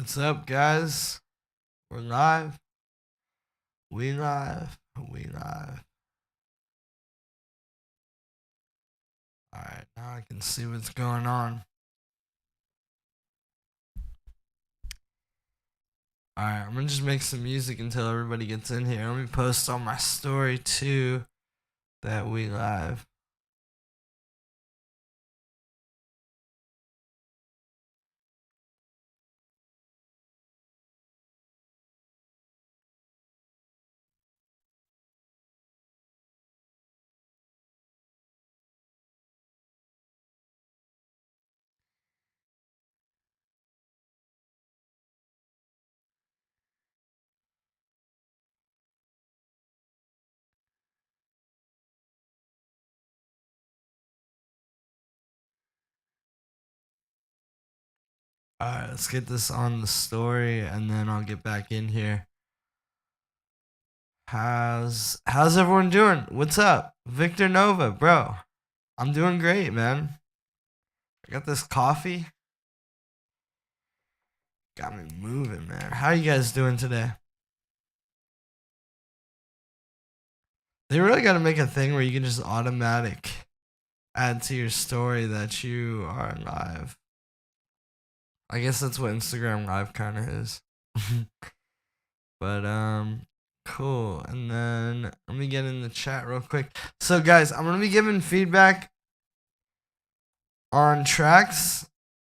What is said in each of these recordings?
What's up, guys? We're live. We live. We live. Alright, now I can see what's going on. Alright, I'm gonna just make some music until everybody gets in here. Let me post on my story too that we live. Alright, let's get this on the story and then I'll get back in here. How's everyone doing? What's up? Victor Nova, bro. I'm doing great, man. I got this coffee. Got me moving, man. How you guys doing today? They really got to make a thing where you can just automatic add to your story that you are live. I guess that's what Instagram Live kind of is. But cool. And then let me get in the chat real quick. So guys, I'm gonna be giving feedback on tracks.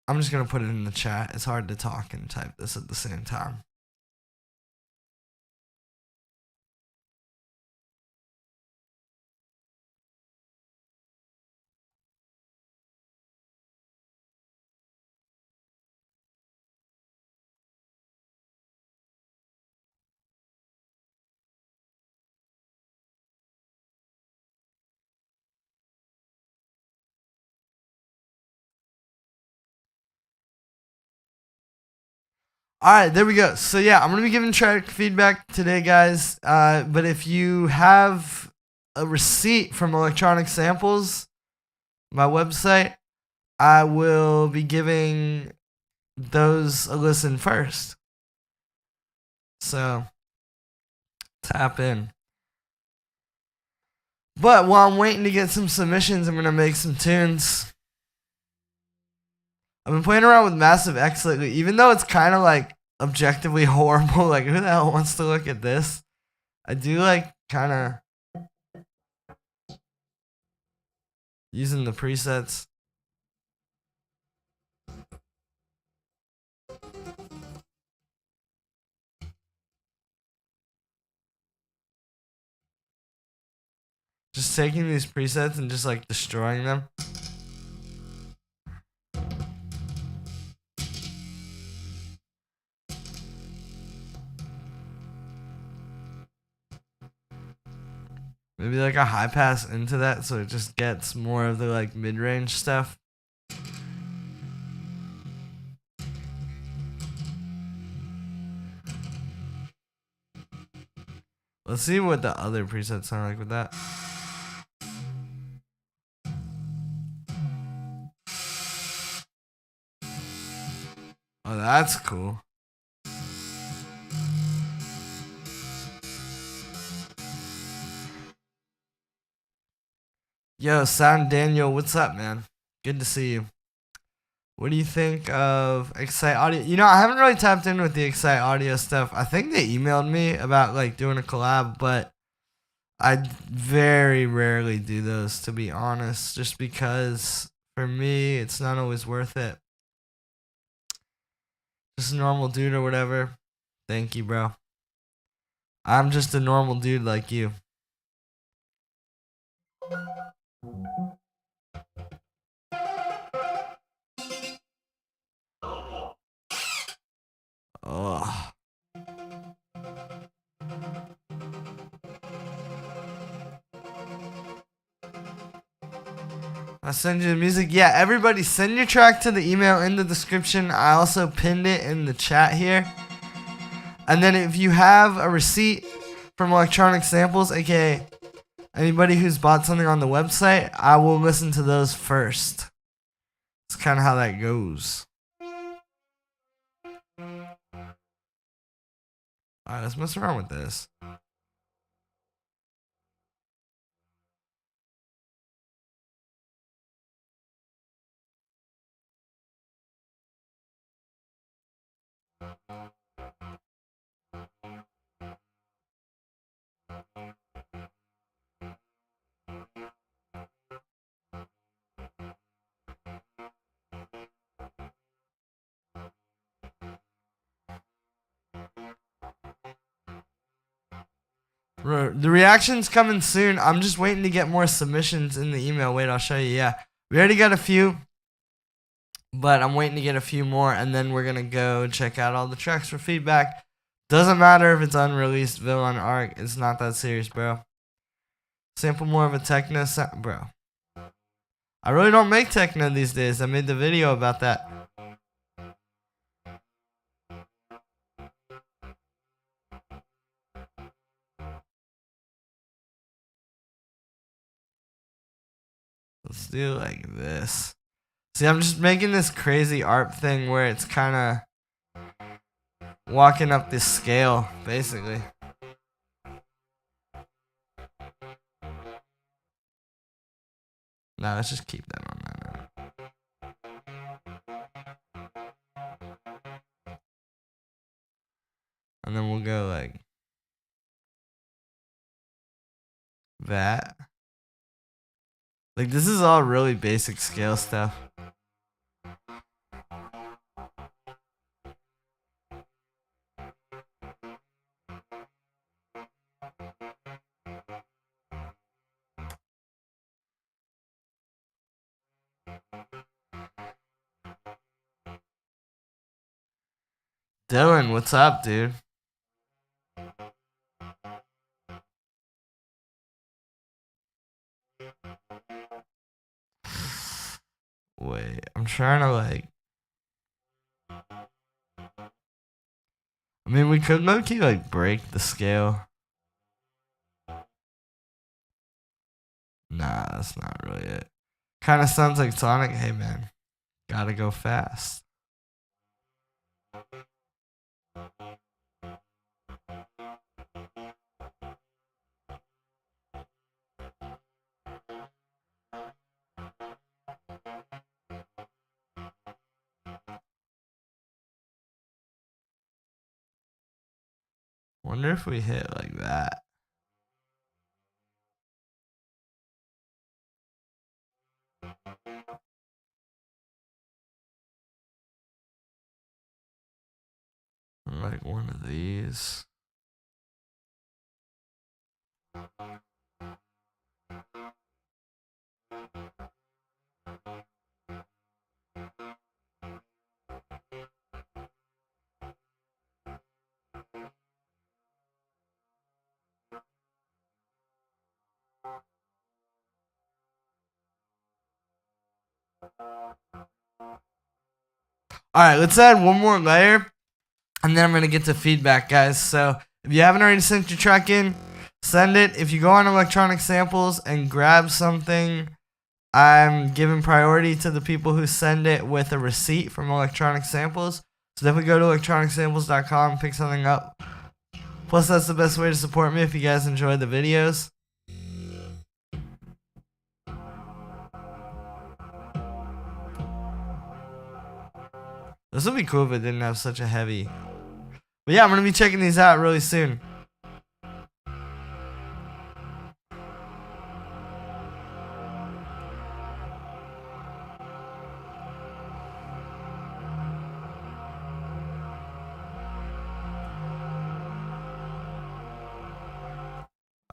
I'm just gonna put it in the chat. It's hard to talk and type this at the same time. Alright, there we go. So yeah, I'm going to be giving track feedback today, guys. But if you have a receipt from Electronic Samples, my website, I will be giving those a listen first. So, tap in. But while I'm waiting to get some submissions, I'm going to make some tunes. I've been playing around with Massive X lately, even though it's kind of like objectively horrible. Like, who the hell wants to look at this? I do like kind of using the presets. Just taking these presets and just like destroying them. Maybe like a high pass into that so it just gets more of the like mid-range stuff. Let's see what the other presets sound like with that. Oh, that's cool. Yo, Sound Daniel, what's up, man? Good to see you. What do you think of Excite Audio? You know, I haven't really tapped in with the Excite Audio stuff. I think they emailed me about like doing a collab, but I very rarely do those, to be honest, just because for me, it's not always worth it. Just a normal dude or whatever. Thank you, bro. I'm just a normal dude like you. Oh. I'll send you the music. Yeah, everybody send your track to the email in the description. I also pinned it in the chat here. And then if you have a receipt from Electronic Samples, aka anybody who's bought something on the website, I will listen to those first. It's kind of how that goes. Alright, let's mess around with this. The reaction's coming soon. I'm just waiting to get more submissions in the email. Wait, I'll show you. Yeah, we already got a few, but I'm waiting to get a few more, and then we're going to go check out all the tracks for feedback. Doesn't matter if it's unreleased, Villain Arc. It's not that serious, bro. Sample more of a techno sound, bro. I really don't make techno these days. I made the video about that. Let's do like this. See, I'm just making this crazy art thing where it's kind of walking up this scale, basically. Nah, let's just keep that on that. And then we'll go like that. Like, this is all really basic scale stuff. Dylan, what's up, dude? Wait, I'm trying to like... I mean, we could low-key like break the scale. Nah, that's not really it. Kind of sounds like Sonic. Hey, man. Gotta go fast. Wonder if we hit like that. Like one of these. Alright, let's add one more layer, and then I'm going to get to feedback, guys. So, if you haven't already sent your track in, send it. If you go on Electronic Samples and grab something, I'm giving priority to the people who send it with a receipt from Electronic Samples. So definitely go to electronicsamples.com and pick something up. Plus, that's the best way to support me if you guys enjoy the videos. This would be cool if it didn't have such a heavy... But yeah, I'm going to be checking these out really soon.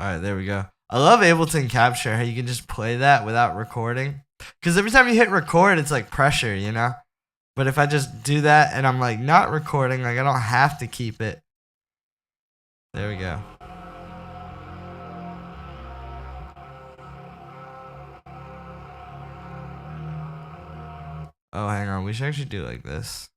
Alright, there we go. I love Ableton Capture, how you can just play that without recording. Because every time you hit record, it's like pressure, you know? But if I just do that and I'm like not recording, like I don't have to keep it. There we go. Oh, hang on. We should actually do like this.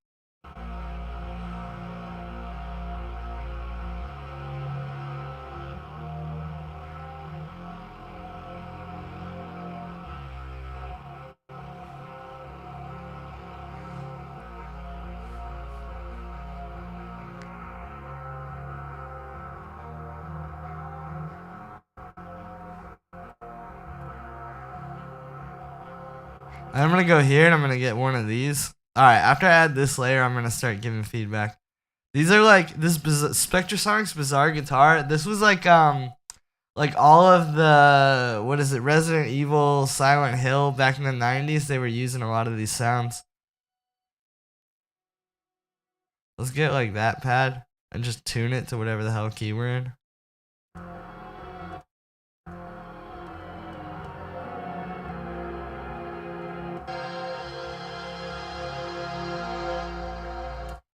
I'm gonna go here and I'm gonna get one of these. Alright, after I add this layer, I'm gonna start giving feedback. These are like this Spectrasonics Bizarre guitar. This was like all of the, what is it, Resident Evil, Silent Hill back in the 90s. They were using a lot of these sounds. Let's get like that pad and just tune it to whatever the hell key we're in.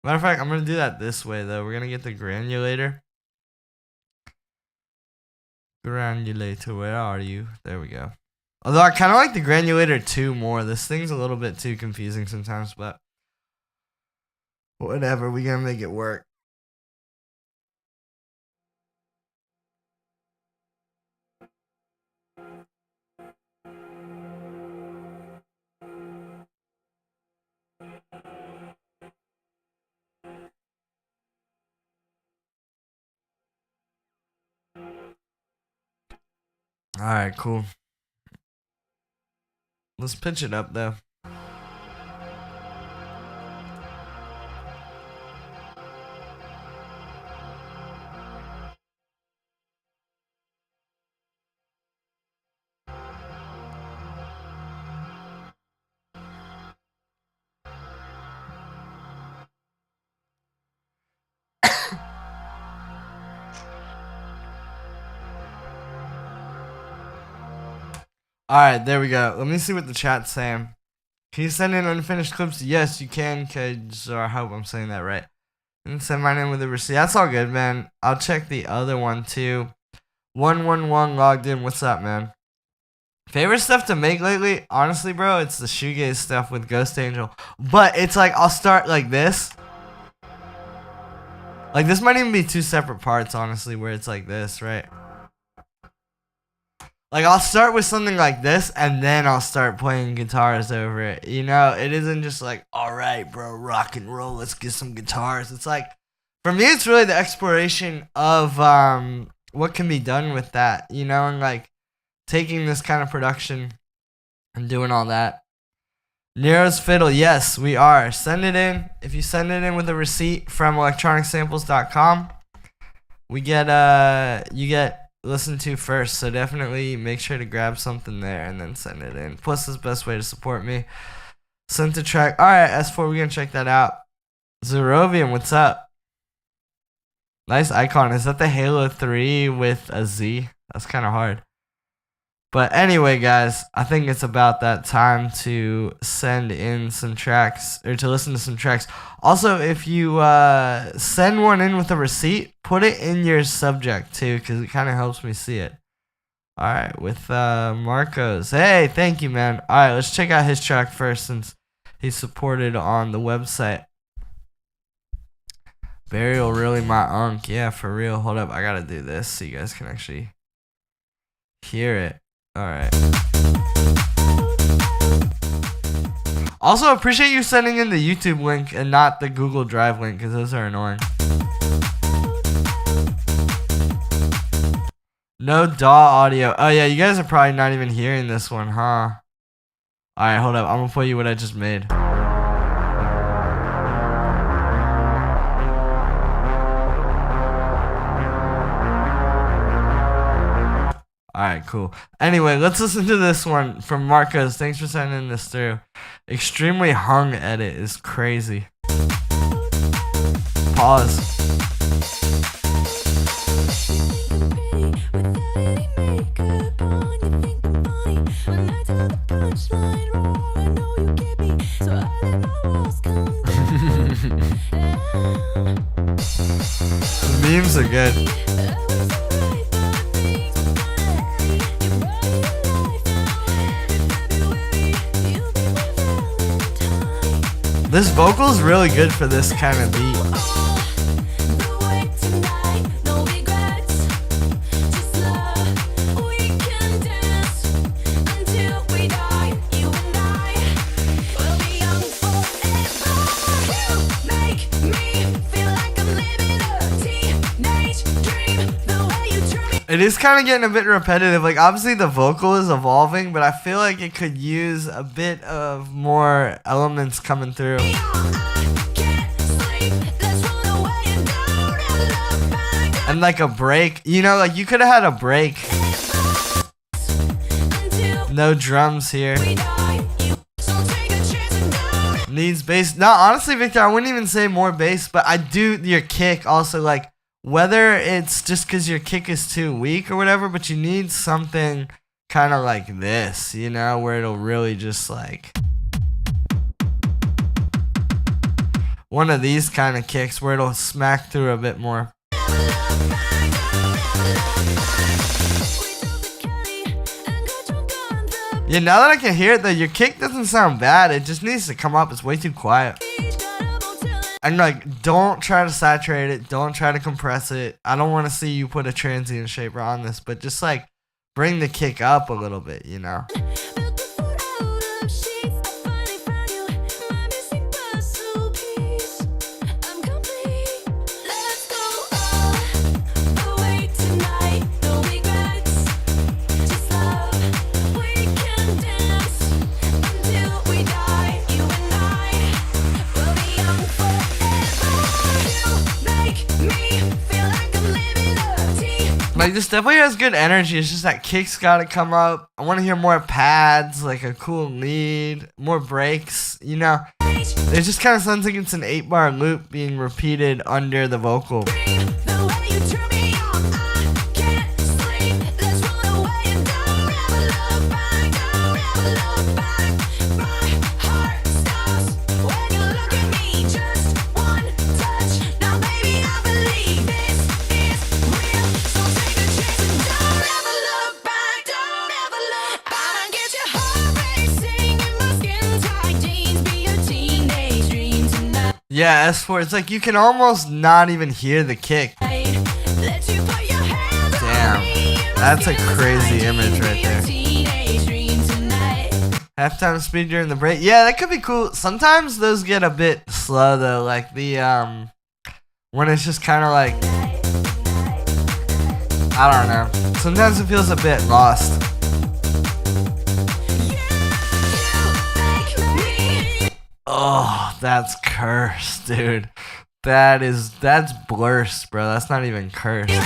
Matter of fact, I'm going to do that this way, though. We're going to get the granulator. Granulator, where are you? There we go. Although I kind of like the granulator 2 more. This thing's a little bit too confusing sometimes, but whatever. We're going to make it work. Alright, cool. Let's pitch it up, though. Alright, there we go. Let me see what the chat's saying. Can you send in unfinished clips? Yes, you can, kids. Or I hope I'm saying that right. And send mine in with a receipt. That's all good, man. I'll check the other one, too. 111 logged in. What's up, man? Favorite stuff to make lately? Honestly, bro, it's the shoegaze stuff with Ghost Angel. But it's like, I'll start like this. Like, this might even be 2 separate parts, honestly, where it's like this, right? Like, I'll start with something like this, and then I'll start playing guitars over it. You know, it isn't just like, alright, bro, rock and roll, let's get some guitars. It's like, for me, it's really the exploration of what can be done with that, you know, and like, taking this kind of production and doing all that. Nero's Fiddle, yes, we are. Send it in. If you send it in with a receipt from electronicsamples.com, you get listened to first, so definitely make sure to grab something there and then send it in. Plus, it's the best way to support me. Sent to track. Alright, S4, we're gonna check that out. Zerovium, what's up? Nice icon. Is that the Halo 3 with a Z? That's kind of hard. But anyway, guys, I think it's about that time to send in some tracks, or to listen to some tracks. Also, if you send one in with a receipt, put it in your subject, too, because it kind of helps me see it. Alright, with Marcos. Hey, thank you, man. Alright, let's check out his track first, since he's supported on the website. Burial, really my unk. Yeah, for real. Hold up, I gotta do this so you guys can actually hear it. Alright. Also, appreciate you sending in the YouTube link and not the Google Drive link, because those are annoying. No DAW audio. Oh yeah, you guys are probably not even hearing this one, huh? Alright, hold up. I'm gonna play you what I just made. Alright, cool. Anyway, let's listen to this one from Marcos. Thanks for sending this through. Extremely hung edit is crazy. Pause. The memes are good. This vocal is really good for this kind of beat. It is kind of getting a bit repetitive. Like, obviously the vocal is evolving, but I feel like it could use a bit of more elements coming through. And like a break, you know, like you could have had a break. No drums here. Needs bass. No, honestly, Victor, I wouldn't even say more bass, but I do your kick also, like, whether it's just because your kick is too weak or whatever, but you need something kind of like this, you know, where it'll really just like one of these kind of kicks where it'll smack through a bit more. Yeah, now that I can hear it though, your kick doesn't sound bad. It just needs to come up. It's way too quiet. And like, don't try to saturate it. Don't try to compress it. I don't want to see you put a transient shaper on this, but just like bring the kick up a little bit, you know? Like, this definitely has good energy. It's just that kick's gotta come up. I want to hear more pads, like a cool lead, more breaks, you know? It just kind of sounds like it's an 8-bar loop being repeated under the vocal. Yeah, S4, it's like you can almost not even hear the kick. Damn, that's a crazy image right there. Halftime speed during the break. Yeah, that could be cool. Sometimes those get a bit slow though, like the when it's just kind of like, I don't know. Sometimes it feels a bit lost. Oh, that's cursed, dude. That's blurst, bro. That's not even cursed.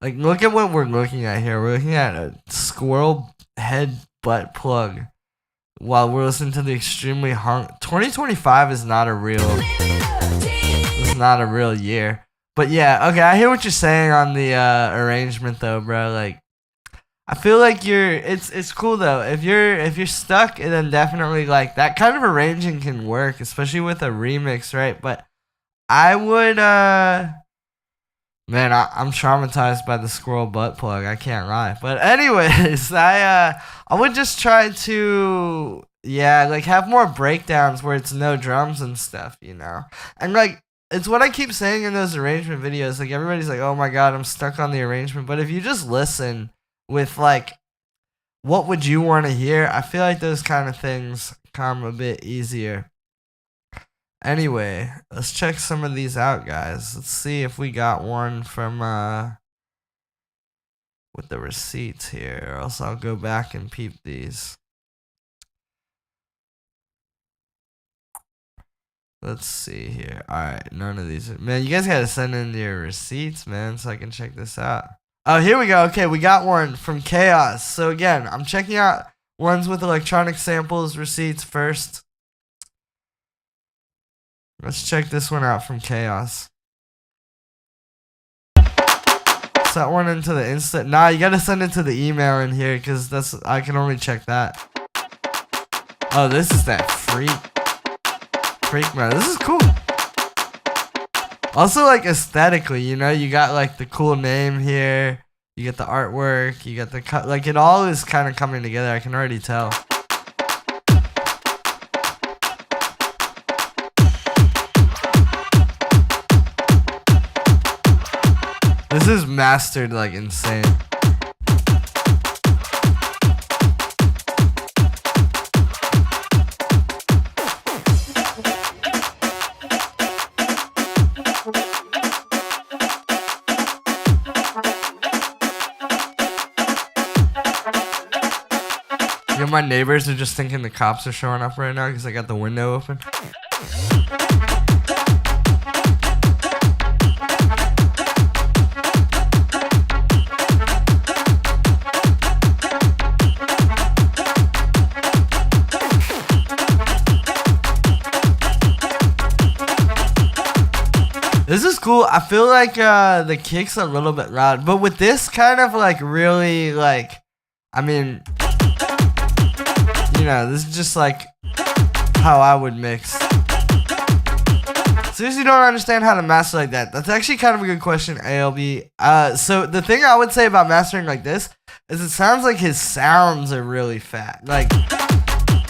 Like, look at what we're looking at here. We're looking at a squirrel head butt plug while we're listening to the extremely 2025 is not a real, it's not a real year. But yeah, okay, I hear what you're saying on the arrangement though, bro. Like, I feel like it's cool though. If you're stuck, then definitely like that kind of arranging can work, especially with a remix, right? But I would man, I'm traumatized by the squirrel butt plug. I can't lie. But anyways, I would just try to like have more breakdowns where it's no drums and stuff, you know. And like, it's what I keep saying in those arrangement videos. Like, everybody's like, "Oh my god, I'm stuck on the arrangement." But if you just listen with like, what would you want to hear? I feel like those kind of things come a bit easier. Anyway, let's check some of these out, guys. Let's see if we got one from with the receipts here, or else I'll go back and peep these. Let's see here. Alright, none of these. Man, you guys gotta send in your receipts, man, so I can check this out. Oh, here we go. Okay, we got one from Chaos. So again, I'm checking out ones with electronic samples receipts first. Let's check this one out from Chaos. Set one into the instant. Nah, you gotta send it to the email in here, because I can only check that. Oh, this is that freak mode. This is cool. Also, like, aesthetically, you know, you got like the cool name here, you get the artwork, you get the cut, like, it all is kind of coming together. I can already tell. This is mastered like insane. You know, my neighbors are just thinking the cops are showing up right now because I got the window open. This is cool. I feel like the kick's a little bit loud, but with this kind of like really like, I mean, you know, this is just like how I would mix. Seriously, don't understand how to master like that. That's actually kind of a good question, ALB. So the thing I would say about mastering like this is it sounds like his sounds are really fat. Like,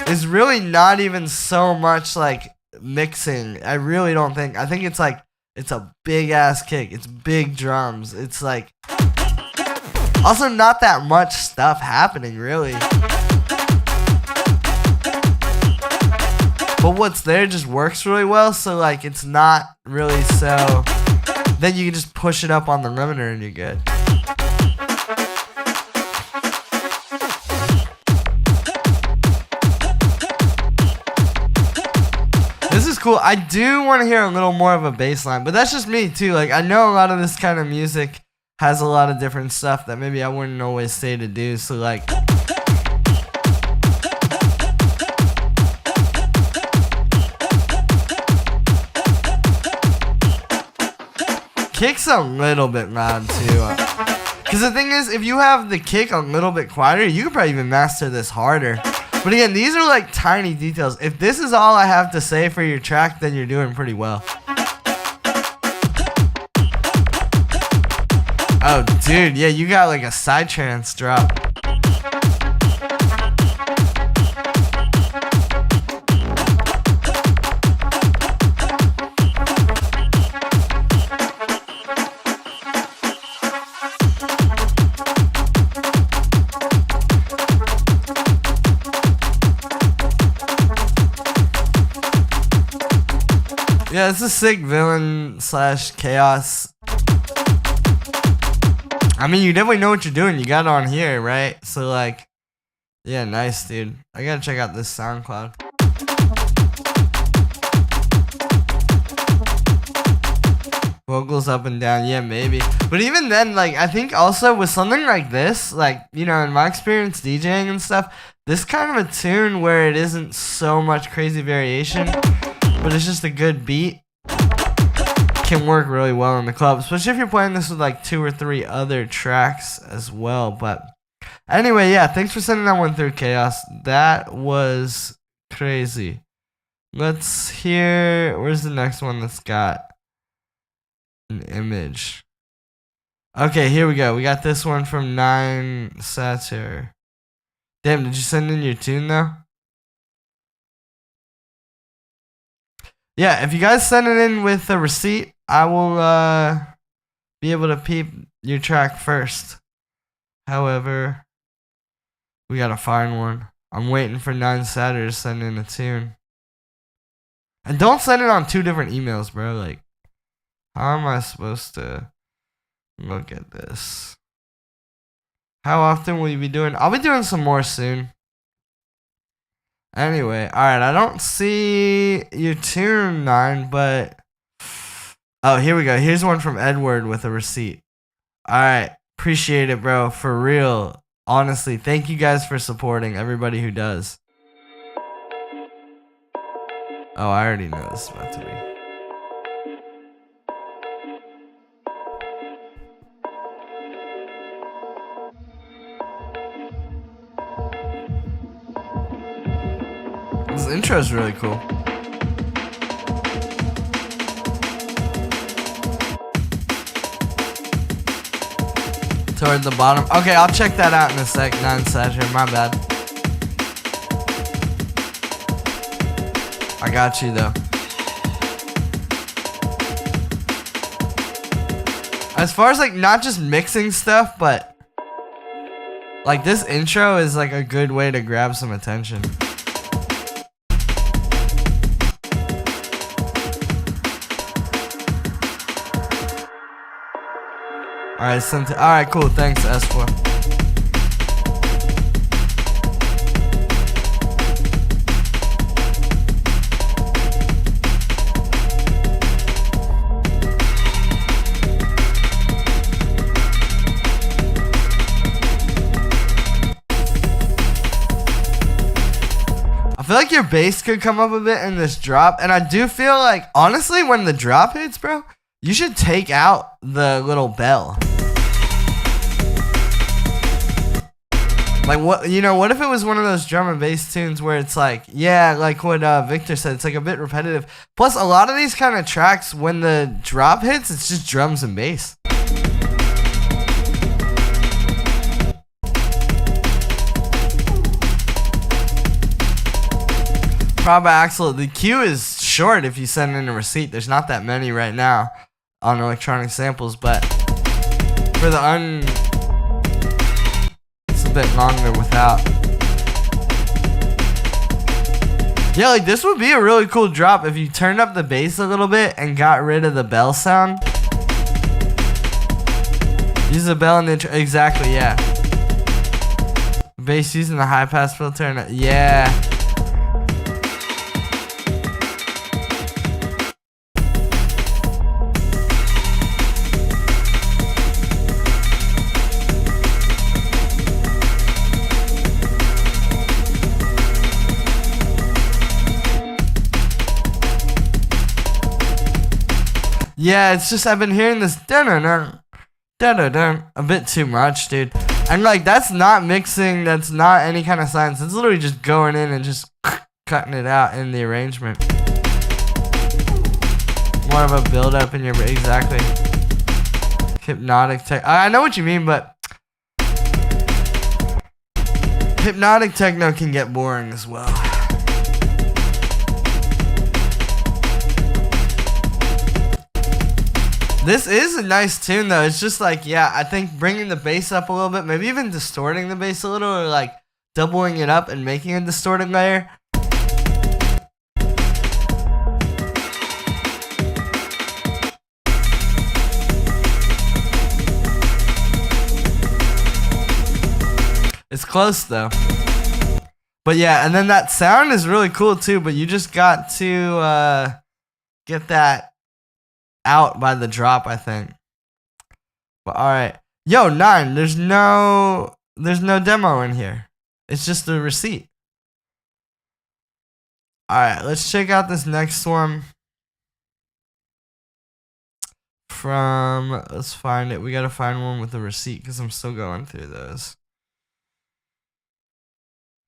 it's really not even so much like mixing. I really don't think. I think it's like, it's a big ass kick. It's big drums. It's like also not that much stuff happening really. But what's there just works really well. So like it's not really so. Then you can just push it up on the limiter and you're good. This is cool. I do want to hear a little more of a bass line, but that's just me too. Like I know a lot of this kind of music has a lot of different stuff that maybe I wouldn't always say to do. So like kick's a little bit loud too. Because the thing is, if you have the kick a little bit quieter, you could probably even master this harder. But again, these are like tiny details. If this is all I have to say for your track, then you're doing pretty well. Oh, dude, yeah, you got like a side trance drop. Yeah, it's a sick villain slash chaos. I mean, you definitely know what you're doing. You got it on here, right? So, like, yeah, nice, dude. I gotta check out this SoundCloud. Vocals up and down, yeah, maybe. But even then, like, I think also with something like this, like, you know, in my experience DJing and stuff, this kind of a tune where it isn't so much crazy variation, but it's just a good beat, can work really well in the club, especially if you're playing this with like 2 or 3 other tracks as well. But anyway, yeah, thanks for sending that one through, Chaos. That was crazy. Let's hear, where's the next one that's got an image? Okay, here we go. We got this one from 9 Saturn. Damn, did you send in your tune though? Yeah, if you guys send it in with a receipt, I will be able to peep your track first. However, we gotta find one. I'm waiting for 9 Saturn to send in a tune. And don't send it on 2 different emails, bro. Like, how am I supposed to look at this? How often will you be doing? I'll be doing some more soon. Anyway, alright, I don't see your tune 9, but oh, here we go. Here's one from Edward with a receipt. Alright, appreciate it, bro. For real. Honestly, thank you guys for supporting everybody who does. Oh, I already know this is about to be. This intro is really cool. Toward the bottom. Okay, I'll check that out in a sec. 9 Saturn, my bad. I got you though. As far as like not just mixing stuff, but like this intro is like a good way to grab some attention. Alright, cool. Thanks, S4. feel like your bass could come up a bit in this drop, and I do feel like, honestly, when the drop hits, bro, you should take out the little bell. Like, what, you know, what if it was one of those drum and bass tunes where it's like, yeah, like what Victor said, it's like a bit repetitive. Plus, a lot of these kind of tracks, when the drop hits, it's just drums and bass. Probably Axel, the queue is short if you send in a receipt. There's not that many right now on electronic samples, but for the it's a bit longer without. Yeah, like this would be a really cool drop if you turned up the bass a little bit and got rid of the bell sound. Use the bell in the exactly, yeah. Bass using the high pass filter and yeah. Yeah, it's just I've been hearing this dun-dun-dun, dun-dun-dun, a bit too much, dude. And like that's not mixing, that's not any kind of science. It's literally just going in and just cutting it out in the arrangement. More of a build up in your exactly. Hypnotic tech. I know what you mean, but hypnotic techno can get boring as well. This is a nice tune though. It's just like, yeah, I think bringing the bass up a little bit, maybe even distorting the bass a little, or like doubling it up and making a distorted layer. It's close though. But yeah, and then that sound is really cool too, but you just got to get that out by the drop, I think. But alright. Yo, 9, there's no demo in here. It's just a receipt. Alright, let's check out this next one. Let's find it. We gotta find one with a receipt because I'm still going through those.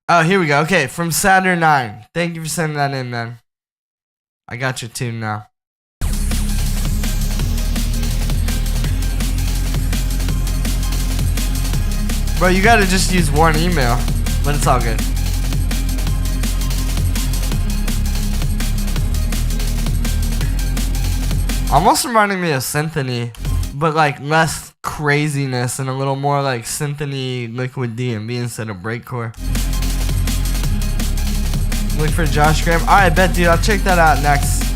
Oh, here we go. Okay, from Saturn 9. Thank you for sending that in, man. I got your tune now. Bro, you gotta just use one email, but it's all good. Almost reminding me of Symphony, but like less craziness and a little more like Symphony Liquid DMB instead of breakcore. Look for Josh Graham. Alright, bet, dude. I'll check that out next.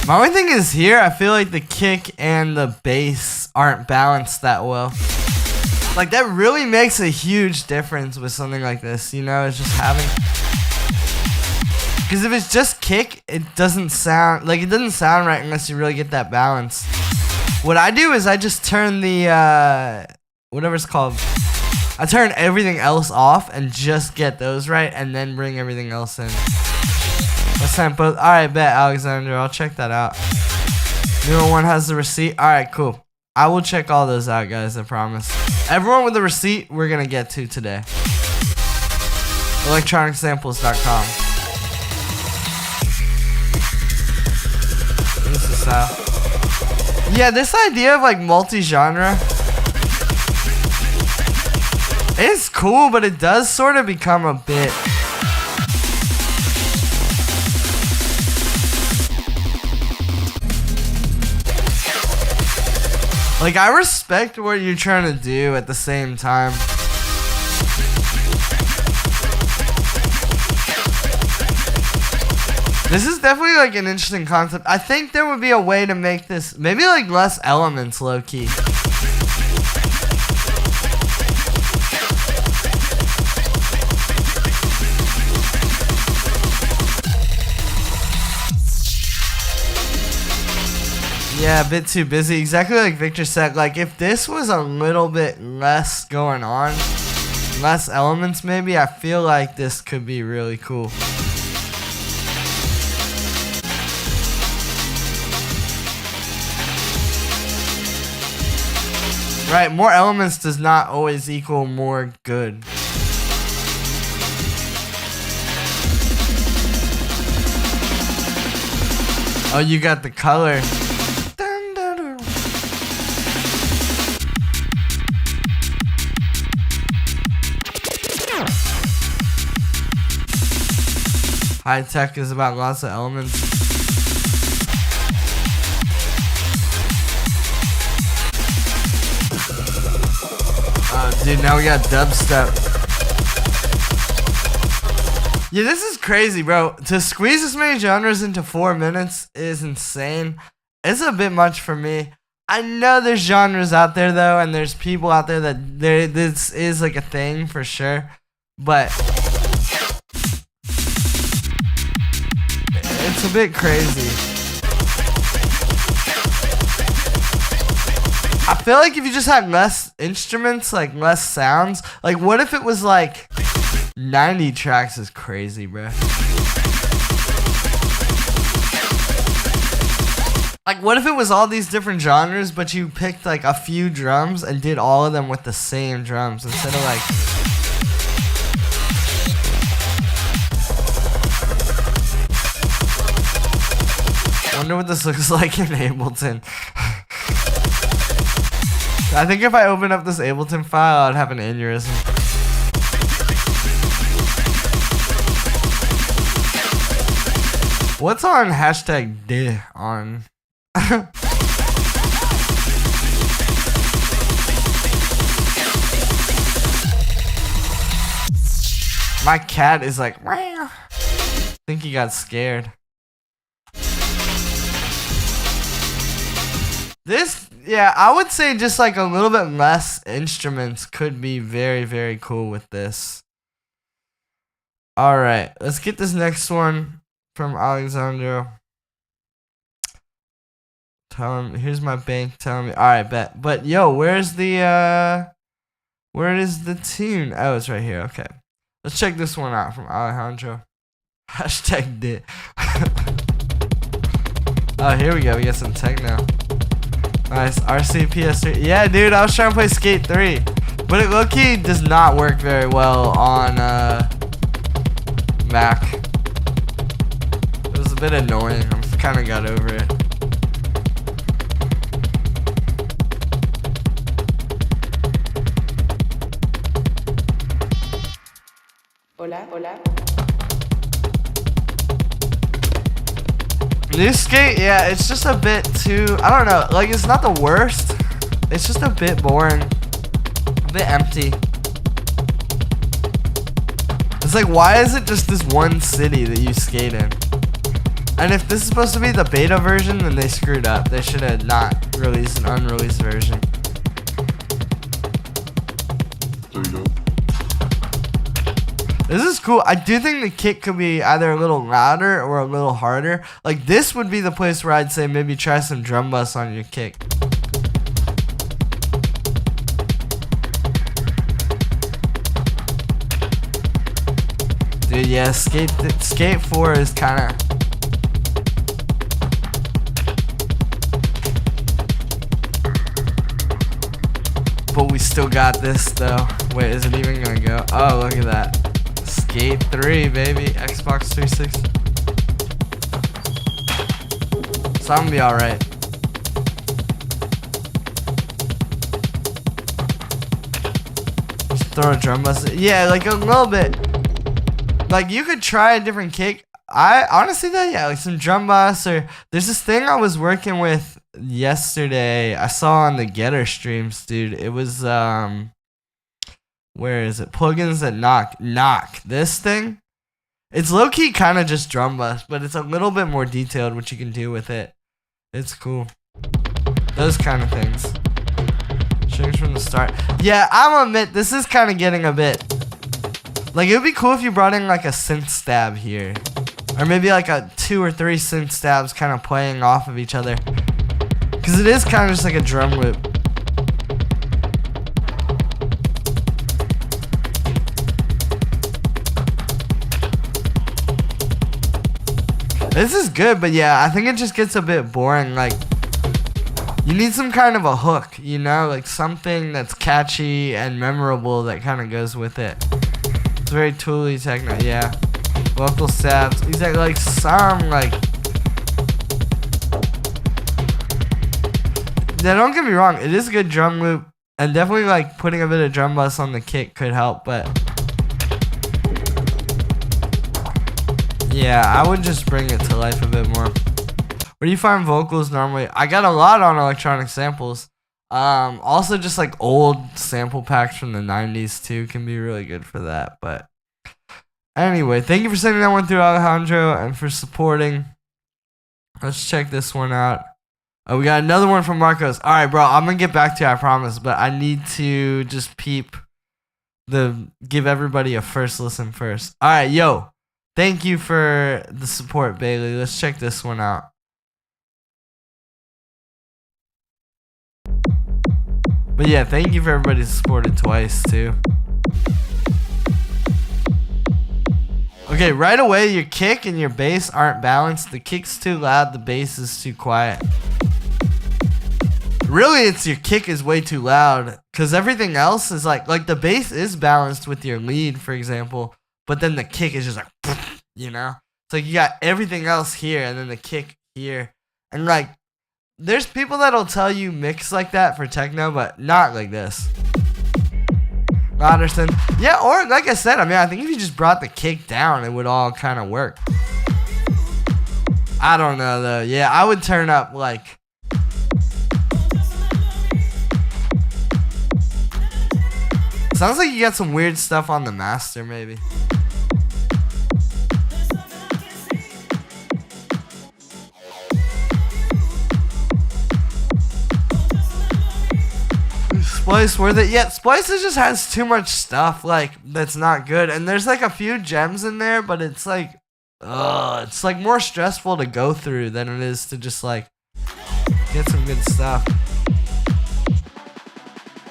My only thing is here, I feel like the kick and the bass aren't balanced that well. Like that really makes a huge difference with something like this, you know, it's just having. Because if it's just kick, it doesn't sound right unless you really get that balance. What I do is I just turn the, whatever it's called. I turn everything else off and just get those right and then bring everything else in. Let's send both. Alright, bet, Alexander. I'll check that out. Newer one has the receipt. Alright, cool. I will check all those out, guys. I promise. Everyone with the receipt, we're going to get to today. Electronicsamples.com. This is how. Yeah, this idea of like multi-genre is cool, but it does sort of become a bit. Like, I respect what you're trying to do at the same time. This is definitely like an interesting concept. I think there would be a way to make this maybe like less elements, low-key. Yeah, a bit too busy. Exactly like Victor said. Like, if this was a little bit less going on, less elements maybe, I feel like this could be really cool. Right, more elements does not always equal more good. Oh, you got the color. High tech is about lots of elements. Dude, now we got dubstep. Yeah, this is crazy, bro. To squeeze this many genres into 4 minutes is insane. It's a bit much for me. I know there's genres out there, though, and there's people out there that this is like a thing for sure. But it's a bit crazy. I feel like if you just had less instruments, like less sounds, like what if it was like 90 tracks is crazy, bro. Like what if it was all these different genres, but you picked like a few drums and did all of them with the same drums instead of like... Wonder what this looks like in Ableton. I think if I open up this Ableton file, I'd have an aneurysm. What's on hashtag D on? My cat is like, I think he got scared. This, yeah, I would say just like a little bit less instruments could be very, very cool with this. Alright, let's get this next one from Alejandro. Tell him, here's my bank, tell me. Alright, bet. But yo, where is the tune? Oh, it's right here, okay. Let's check this one out from Alejandro. Hashtag dit. Oh, here we go, we got some techno. Nice, RC PS3. Yeah, dude, I was trying to play Skate 3. But it low-key does not work very well on Mac. It was a bit annoying. I kind of got over it. Hola, hola. New Skate, yeah, it's just a bit too, I don't know, like it's not the worst, it's just a bit boring, a bit empty. It's like, why is it just this one city that you skate in? And if this is supposed to be the beta version, then they screwed up. They should have not released an unreleased version. There you go. This is cool. I do think the kick could be either a little louder or a little harder. Like, this would be the place where I'd say maybe try some drum buss on your kick. Dude, yeah, Skate 4 is kind of... But we still got this, though. Wait, is it even gonna go? Oh, look at that. Skate 3, baby. Xbox 360. So I'm gonna be alright. Just throw a drum bus. Yeah, like a little bit. Like, you could try a different kick. I honestly, though, yeah, like some drum bus or... There's this thing I was working with yesterday. I saw on the Getter streams, dude. It was where is it? Plugins that knock. This thing. It's low key kind of just drum bus, but it's a little bit more detailed what you can do with it. It's cool. Those kind of things. Strings from the start. Yeah, I'll admit this is kind of getting a bit. Like it would be cool if you brought in like a synth stab here. Or maybe like a 2 or 3 synth stabs kind of playing off of each other. Because it is kind of just like a drum loop. This is good, but yeah, I think it just gets a bit boring. Like, you need some kind of a hook, you know? Like something that's catchy and memorable that kind of goes with it. It's very Thule techno, yeah. Vocal stabs. He's like some like. Yeah, don't get me wrong. It is a good drum loop, and definitely like putting a bit of drum bus on the kick could help. But yeah, I would just bring it to life a bit more. Where do you find vocals normally? I got a lot on electronic samples. Also just like old sample packs from the 90s too can be really good for that. But anyway, thank you for sending that one through, Alejandro, and for supporting. Let's check this one out. Oh, we got another one from Marcos. All right, bro, I'm going to get back to you, I promise. But I need to just give everybody a first listen first. All right, yo, thank you for the support, Bailey. Let's check this one out. But yeah, thank you for everybody who supported twice, too. Okay, right away, your kick and your bass aren't balanced. The kick's too loud, the bass is too quiet. Really, it's your kick is way too loud, because everything else is like the bass is balanced with your lead, for example, but then the kick is just like, you know? It's like you got everything else here, and then the kick here. And like, there's people that'll tell you mix like that for techno, but not like this. I understand. Yeah, or like I said, I mean, I think if you just brought the kick down, it would all kind of work. I don't know, though. Yeah, I would turn up, like... Sounds like you got some weird stuff on the master, maybe. Splice worth it? Yeah, Splice just has too much stuff, like, that's not good. And there's, like, a few gems in there, but it's, like, it's, like, more stressful to go through than it is to just, like, get some good stuff.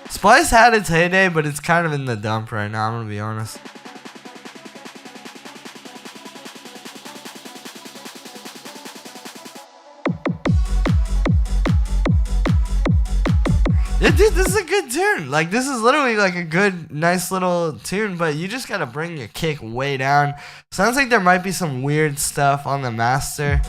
Splice had its heyday, but it's kind of in the dump right now, I'm gonna be honest. Yeah, dude, this is a good tune. Like, this is literally like a good, nice little tune, but you just gotta bring your kick way down. Sounds like there might be some weird stuff on the master.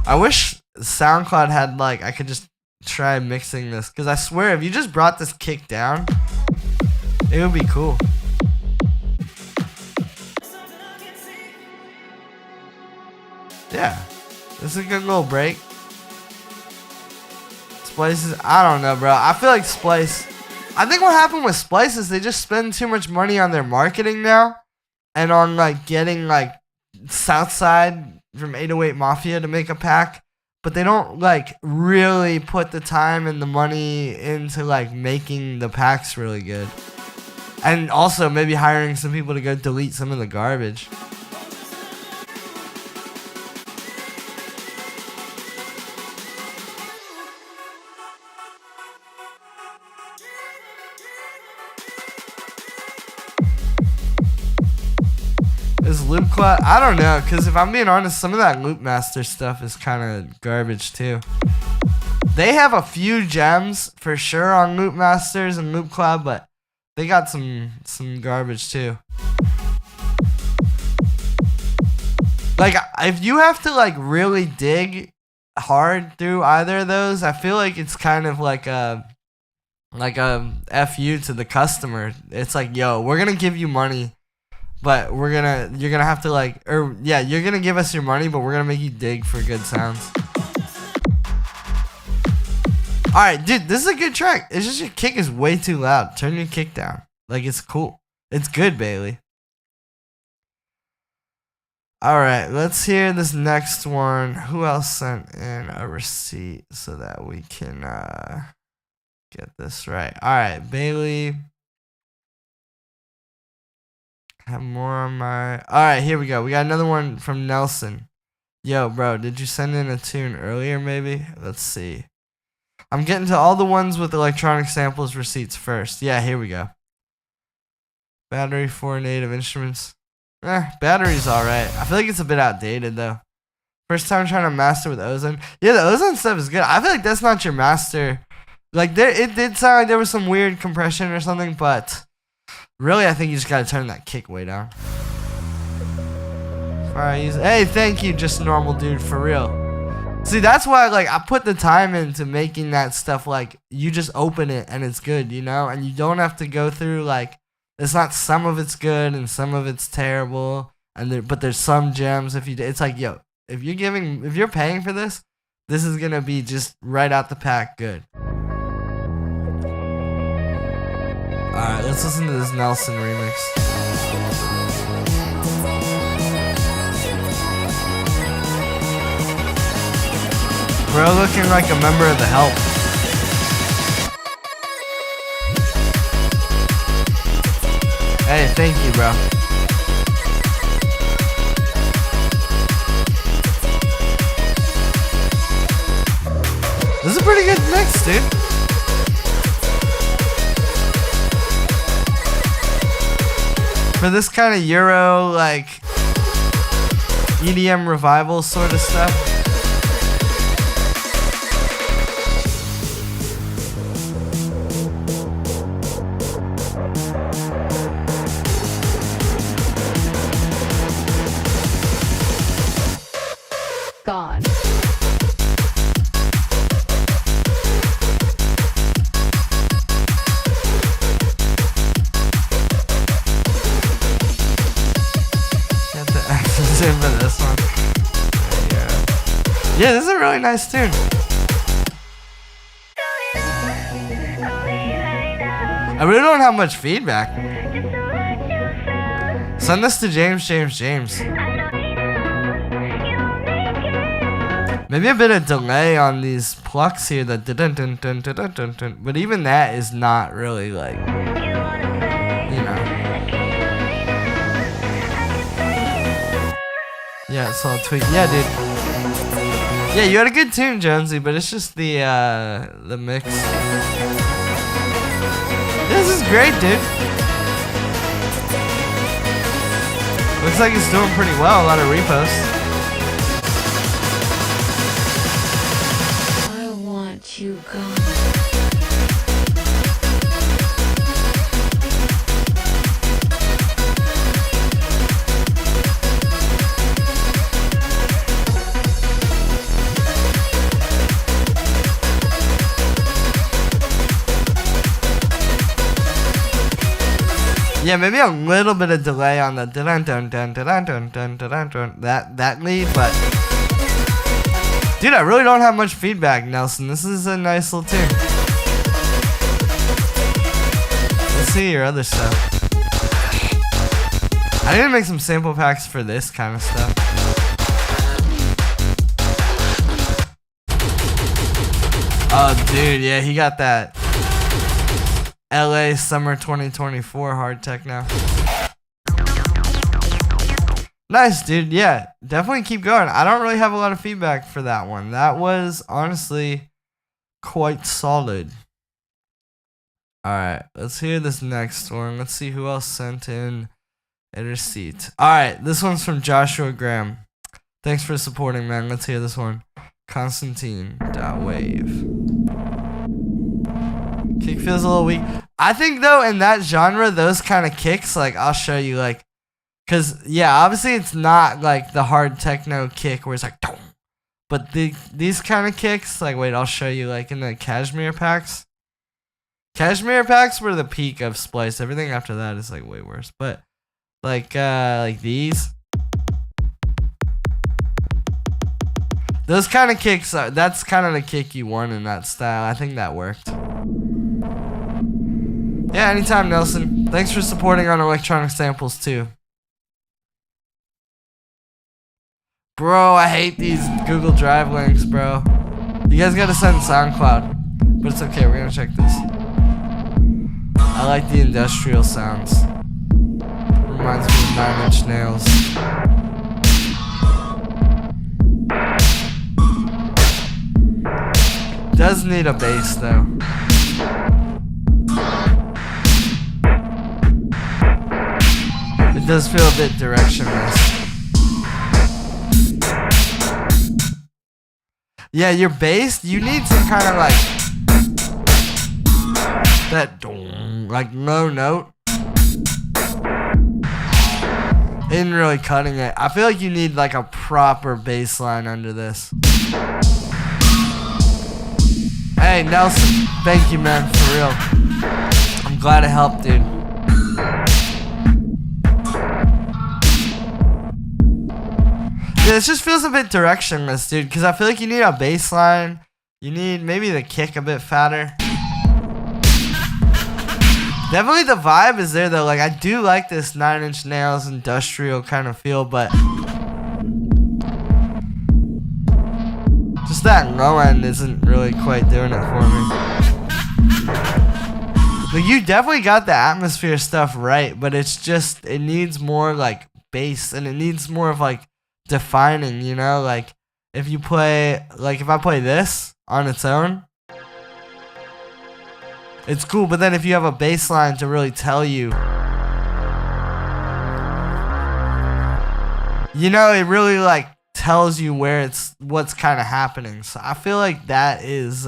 I wish SoundCloud had, like, I could just try mixing this, because I swear, if you just brought this kick down, it would be cool. Yeah, this is a good little break. Splices, I don't know, bro. I feel like Splice, I think what happened with Splice is they just spend too much money on their marketing now, and on, like, getting, like, Southside from 808 Mafia to make a pack, but they don't, like, really put the time and the money into, like, making the packs really good. And also maybe hiring some people to go delete some of the garbage. Is Loop Cloud? I don't know, because if I'm being honest, some of that Loop Master stuff is kind of garbage too. They have a few gems for sure on Loop Masters and Loop Cloud, but they got some garbage too. Like, if you have to, like, really dig hard through either of those, I feel like it's kind of like a FU to the customer. It's like, yo, we're gonna give you money, But you're gonna have to like, or yeah, you're gonna give us your money, but we're gonna make you dig for good sounds. All right, dude, this is a good track. It's just your kick is way too loud. Turn your kick down. Like, it's cool. It's good, Bailey. All right, let's hear this next one. Who else sent in a receipt so that we can get this right? All right, Bailey. Have more on my... All right, here we go. We got another one from Nelson. Yo, bro, did you send in a tune earlier, maybe? Let's see. I'm getting to all the ones with electronic samples receipts first. Yeah, here we go. Battery for native instruments. Battery's alright. I feel like it's a bit outdated, though. First time trying to master with Ozone. Yeah, the Ozone stuff is good. I feel like that's not your master. Like, it did sound like there was some weird compression or something, but... Really, I think you just gotta turn that kick way down. Hey, thank you, just normal dude, for real. See, that's why, like, I put the time into making that stuff, like, you just open it and it's good, you know? And you don't have to go through, like, it's not some of it's good and some of it's terrible, but there's some gems if you do. It's like, yo, if you're paying for this, this is gonna be just right out the pack good. Alright, let's listen to this Nelson remix. Bro looking like a member of the Help. Hey, thank you, bro. This is a pretty good mix, dude. For this kind of Euro, like, EDM revival sort of stuff. Gone. For this one. Yeah, this is a really nice tune. I really don't have much feedback. Send this to James. Maybe a bit of delay on these plucks here, that but even that is not really like, you know. Yeah, it's all tweaked. Yeah, dude. Yeah, you had a good tune, Jonesy, but it's just the mix. This is great, dude. Looks like it's doing pretty well. A lot of reposts. I want you gone. Yeah, maybe a little bit of delay on the that lead, but dude, I really don't have much feedback, Nelson. This is a nice little tune. Let's see your other stuff. I need to make some sample packs for this kind of stuff. Oh, dude, yeah, he got that LA Summer 2024 hard techno. Nice, dude. Yeah, definitely keep going. I don't really have a lot of feedback for that one. That was honestly quite solid. Alright, let's hear this next one. Let's see who else sent in a receipt. Alright, this one's from Joshua Graham. Thanks for supporting, man. Let's hear this one. Constantine.wave. Kick feels a little weak. I think, though, in that genre, those kind of kicks, like, I'll show you, like, because, yeah, obviously it's not, like, the hard techno kick where it's like, Dong! But these kind of kicks, like, wait, I'll show you, like, in the Cashmere packs. Cashmere packs were the peak of Splice. Everything after that is, like, way worse. But Like these. Those kind of kicks are, that's kind of the kick you want in that style. I think that worked. Yeah, anytime, Nelson. Thanks for supporting on electronic samples too. Bro, I hate these Google Drive links, bro. You guys gotta send SoundCloud. But it's okay, we're gonna check this. I like the industrial sounds. Reminds me of 9 Inch Nails. Does need a bass though. It does feel a bit directionless. Yeah, your bass, you need some kind of like that like low note. Isn't really cutting it. I feel like you need like a proper bass line under this. Hey Nelson, thank you man, for real. I'm glad it helped, dude. Yeah, this just feels a bit directionless, dude, because I feel like you need a bass line. You need maybe the kick a bit fatter. Definitely the vibe is there though. Like I do like this 9 Inch Nails industrial kind of feel, but just that low end isn't really quite doing it for me. Like you definitely got the atmosphere stuff right, but it's just, it needs more like bass, and it needs more of like defining, you know? Like if you play, like if I play this on its own, it's cool, but then if you have a bass line to really tell you, you know, it really like tells you where it's, what's kind of happening. So I feel like that is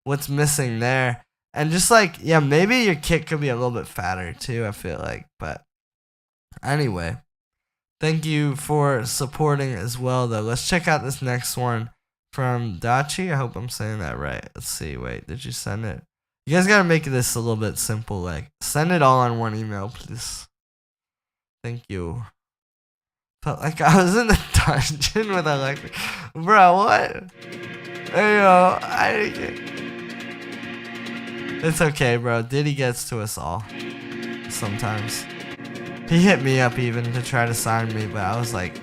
what's missing there. And just like, yeah, maybe your kick could be a little bit fatter too, I feel like. But anyway, thank you for supporting as well though. Let's check out this next one from Dachi. I hope I'm saying that right. Let's see. Wait, did you send it? You guys gotta make this a little bit simple. Like, send it all on one email, please. Thank you. Felt like I was in the dungeon with electric. Bro, what? Hey, yo, it's okay, bro. Diddy gets to us all. Sometimes. He hit me up even to try to sign me, but I was like,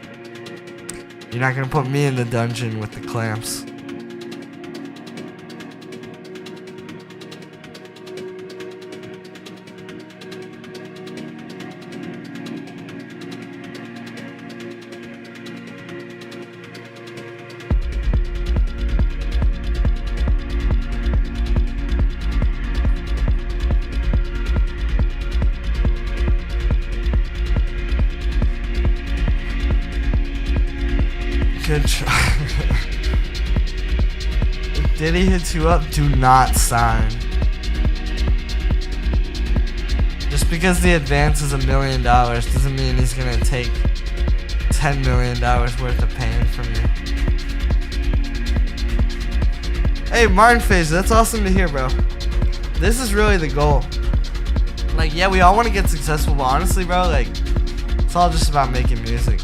you're not gonna put me in the dungeon with the clamps. Good try. If Diddy hits you up, do not sign. Just because the advance is $1 million doesn't mean he's gonna take $10 million worth of pain from you. Hey, Mind Phase, that's awesome to hear, bro. This is really the goal. Like, yeah, we all want to get successful, but honestly, bro, like, it's all just about making music.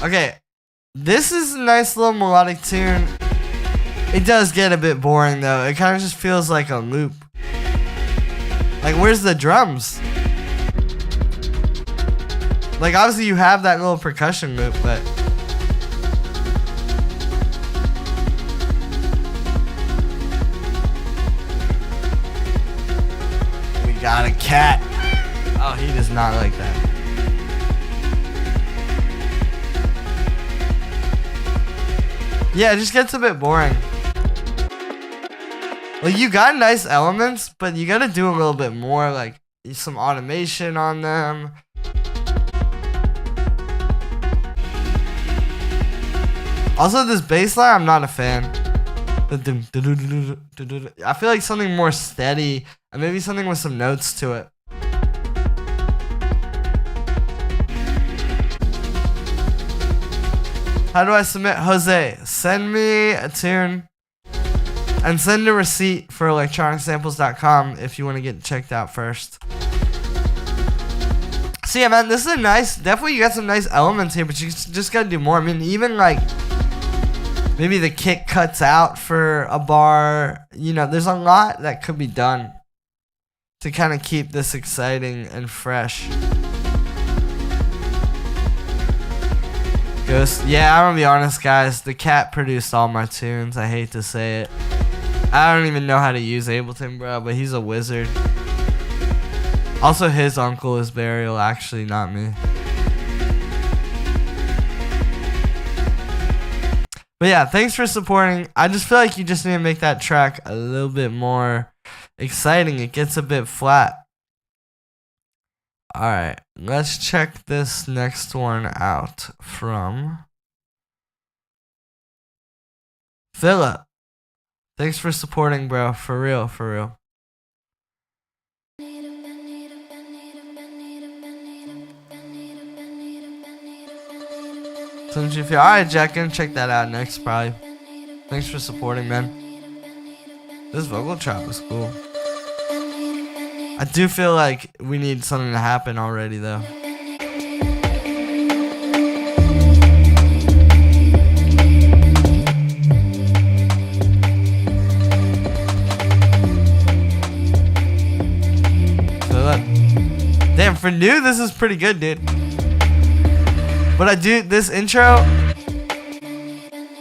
Okay, this is a nice little melodic tune. It does get a bit boring though. It kind of just feels like a loop. Like, where's the drums? Like, obviously you have that little percussion loop, but we got a cat. Oh, he does not like that. Yeah, it just gets a bit boring. Like, you got nice elements, but you gotta do a little bit more, like some automation on them. Also, this bass line, I'm not a fan. I feel like something more steady, and maybe something with some notes to it. How do I submit? Jose, send me a tune. And send a receipt for electronicsamples.com if you want to get checked out first. So yeah, man, this is a nice, definitely you got some nice elements here, but you just gotta do more. I mean, even like, maybe the kick cuts out for a bar. You know, there's a lot that could be done to kind of keep this exciting and fresh. Ghost, yeah, I'm gonna be honest, guys. The cat produced all my tunes. I hate to say it. I don't even know how to use Ableton, bro, but he's a wizard. Also, his uncle is Burial, actually, not me. But yeah, thanks for supporting. I just feel like you just need to make that track a little bit more exciting. It gets a bit flat. Alright, let's check this next one out from Phillip. Thanks for supporting, bro. For real, for real. Sometimes you feel alright, Jack. Gonna check that out next, probably. Thanks for supporting, man. This vocal chop is cool. I do feel like we need something to happen already, though. Damn, for new, this is pretty good, dude. But this intro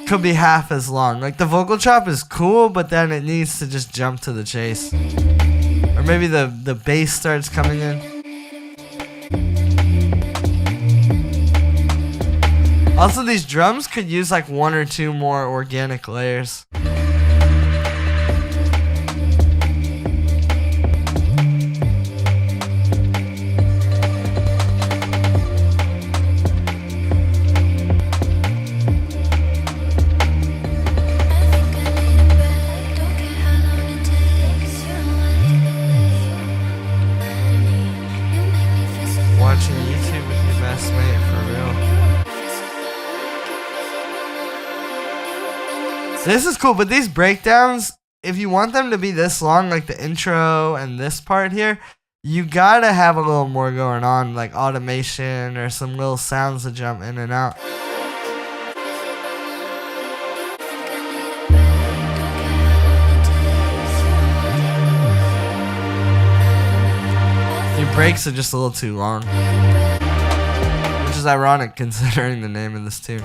could be half as long. Like, the vocal chop is cool, but then it needs to just jump to the chase. Or maybe the bass starts coming in. Also, these drums could use like 1 or 2 more organic layers. Watching YouTube with your best mate, for real. This is cool, but these breakdowns, if you want them to be this long, like the intro and this part here, you gotta have a little more going on, like automation or some little sounds to jump in and out. Your breaks are just a little too long, which is ironic considering the name of this tune.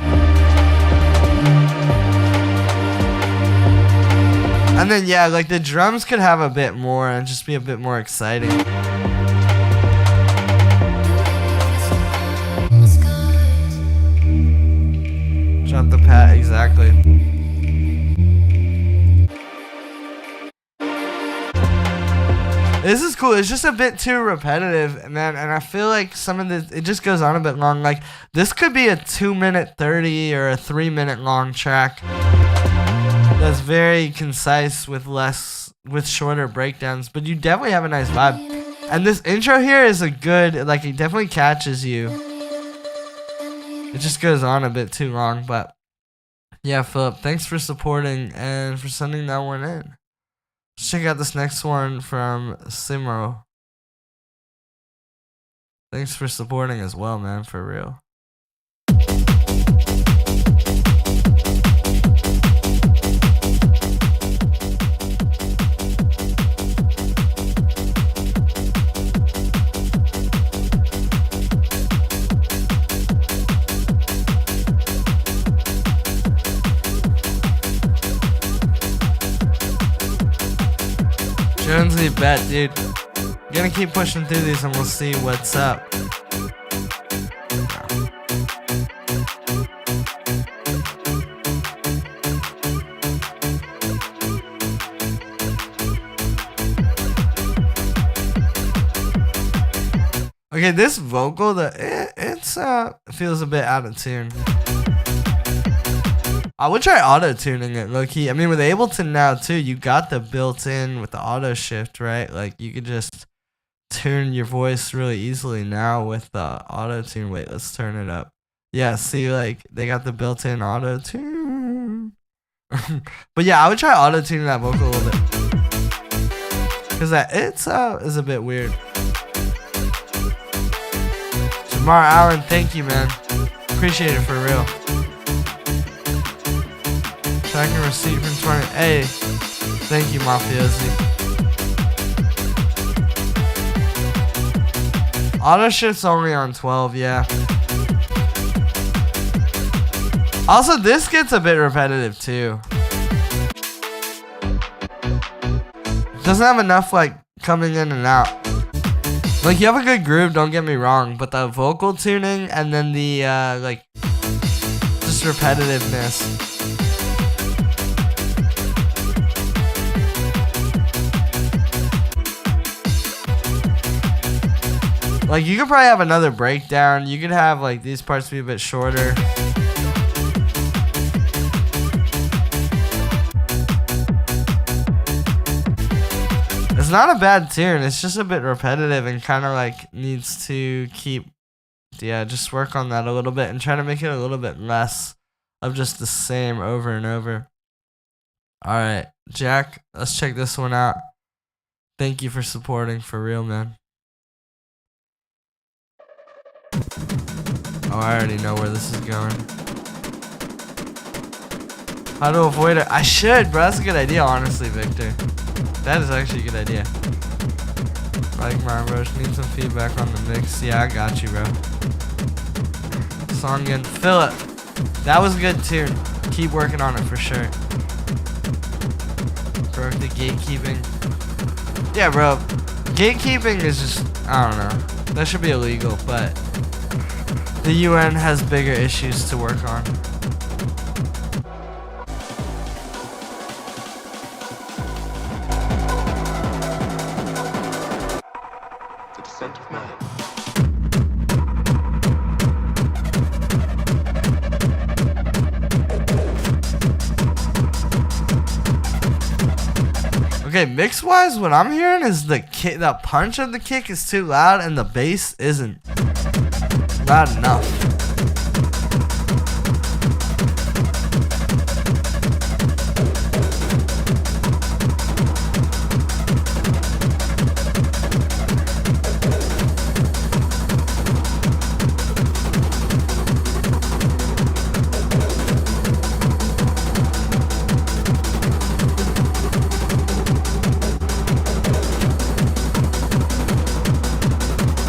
And then yeah, like the drums could have a bit more and just be a bit more exciting. Jump the pat, exactly. This is cool. It's just a bit too repetitive, man, and I feel like some of this, it just goes on a bit long. Like, this could be a 2-minute 30 or a 3-minute long track that's very concise with shorter breakdowns, but you definitely have a nice vibe. And this intro here is a good, like, it definitely catches you. It just goes on a bit too long, but yeah, Phillip, thanks for supporting and for sending that one in. Let's check out this next one from Simro. Thanks for supporting as well, man, for real. Jonesy bet, dude. Gonna keep pushing through these and we'll see what's up. Okay, this vocal, it's feels a bit out of tune. I would try auto-tuning it, low-key. I mean, with Ableton now, too, you got the built-in with the auto-shift, right? Like, you could just tune your voice really easily now with the auto-tune. Wait, let's turn it up. Yeah, see, like, they got the built-in auto-tune. But yeah, I would try auto-tuning that vocal a little bit. Because that it's is a bit weird. Jamar Allen, thank you, man. Appreciate it for real. Tracking receipt from 20. Hey, thank you, Mafiosi. Auto shift's only on 12, yeah. Also, this gets a bit repetitive too. Doesn't have enough like coming in and out. Like, you have a good groove, don't get me wrong, but the vocal tuning and then the like just repetitiveness. Like, you could probably have another breakdown. You could have like these parts be a bit shorter. It's not a bad tune, it's just a bit repetitive and kind of like needs to keep, yeah, just work on that a little bit and try to make it a little bit less of just the same over and over. Alright, Jack, let's check this one out. Thank you for supporting, for real, man. Oh, I already know where this is going. How to avoid it? I should, bro. That's a good idea, honestly, Victor. That is actually a good idea. Like my Roach, need some feedback on the mix. Yeah, I got you, bro. Song again. Phillip. That was a good tune. Keep working on it for sure. Broke the gatekeeping. Yeah, bro. Gatekeeping is just, I don't know. That should be illegal, but the UN has bigger issues to work on. Okay, mix-wise, what I'm hearing is the punch of the kick is too loud and the bass isn't loud enough.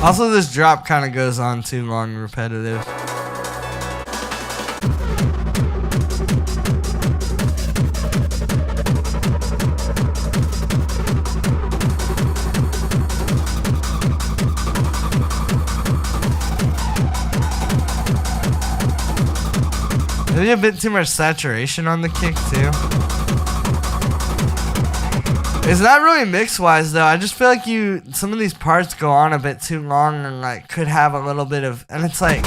Also, this drop kind of goes on too long and repetitive. Maybe a bit too much saturation on the kick too. It's not really mix-wise though. I just feel like some of these parts go on a bit too long and like could have a little bit of, and it's like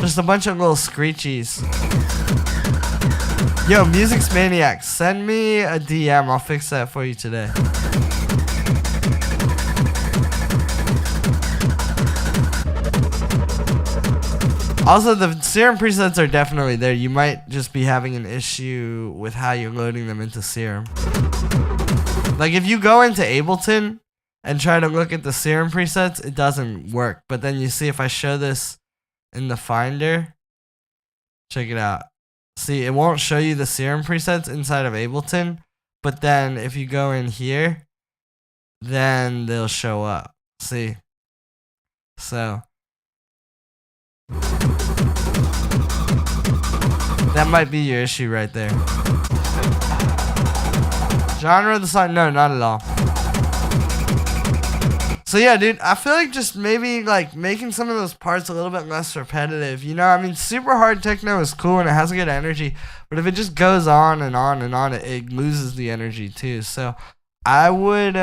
just a bunch of little screechies. Yo, Music's Maniac, send me a DM. I'll fix that for you today. Also, the Serum presets are definitely there. You might just be having an issue with how you're loading them into Serum. Like, if you go into Ableton and try to look at the Serum presets, it doesn't work. But then you see if I show this in the Finder, check it out. See, it won't show you the Serum presets inside of Ableton. But then if you go in here, then they'll show up. See? So that might be your issue right there. Genre of the song? No, not at all. So yeah, dude, I feel like just maybe like making some of those parts a little bit less repetitive. You know, I mean, super hard techno is cool and it has a good energy, but if it just goes on and on and on, it loses the energy too. So I would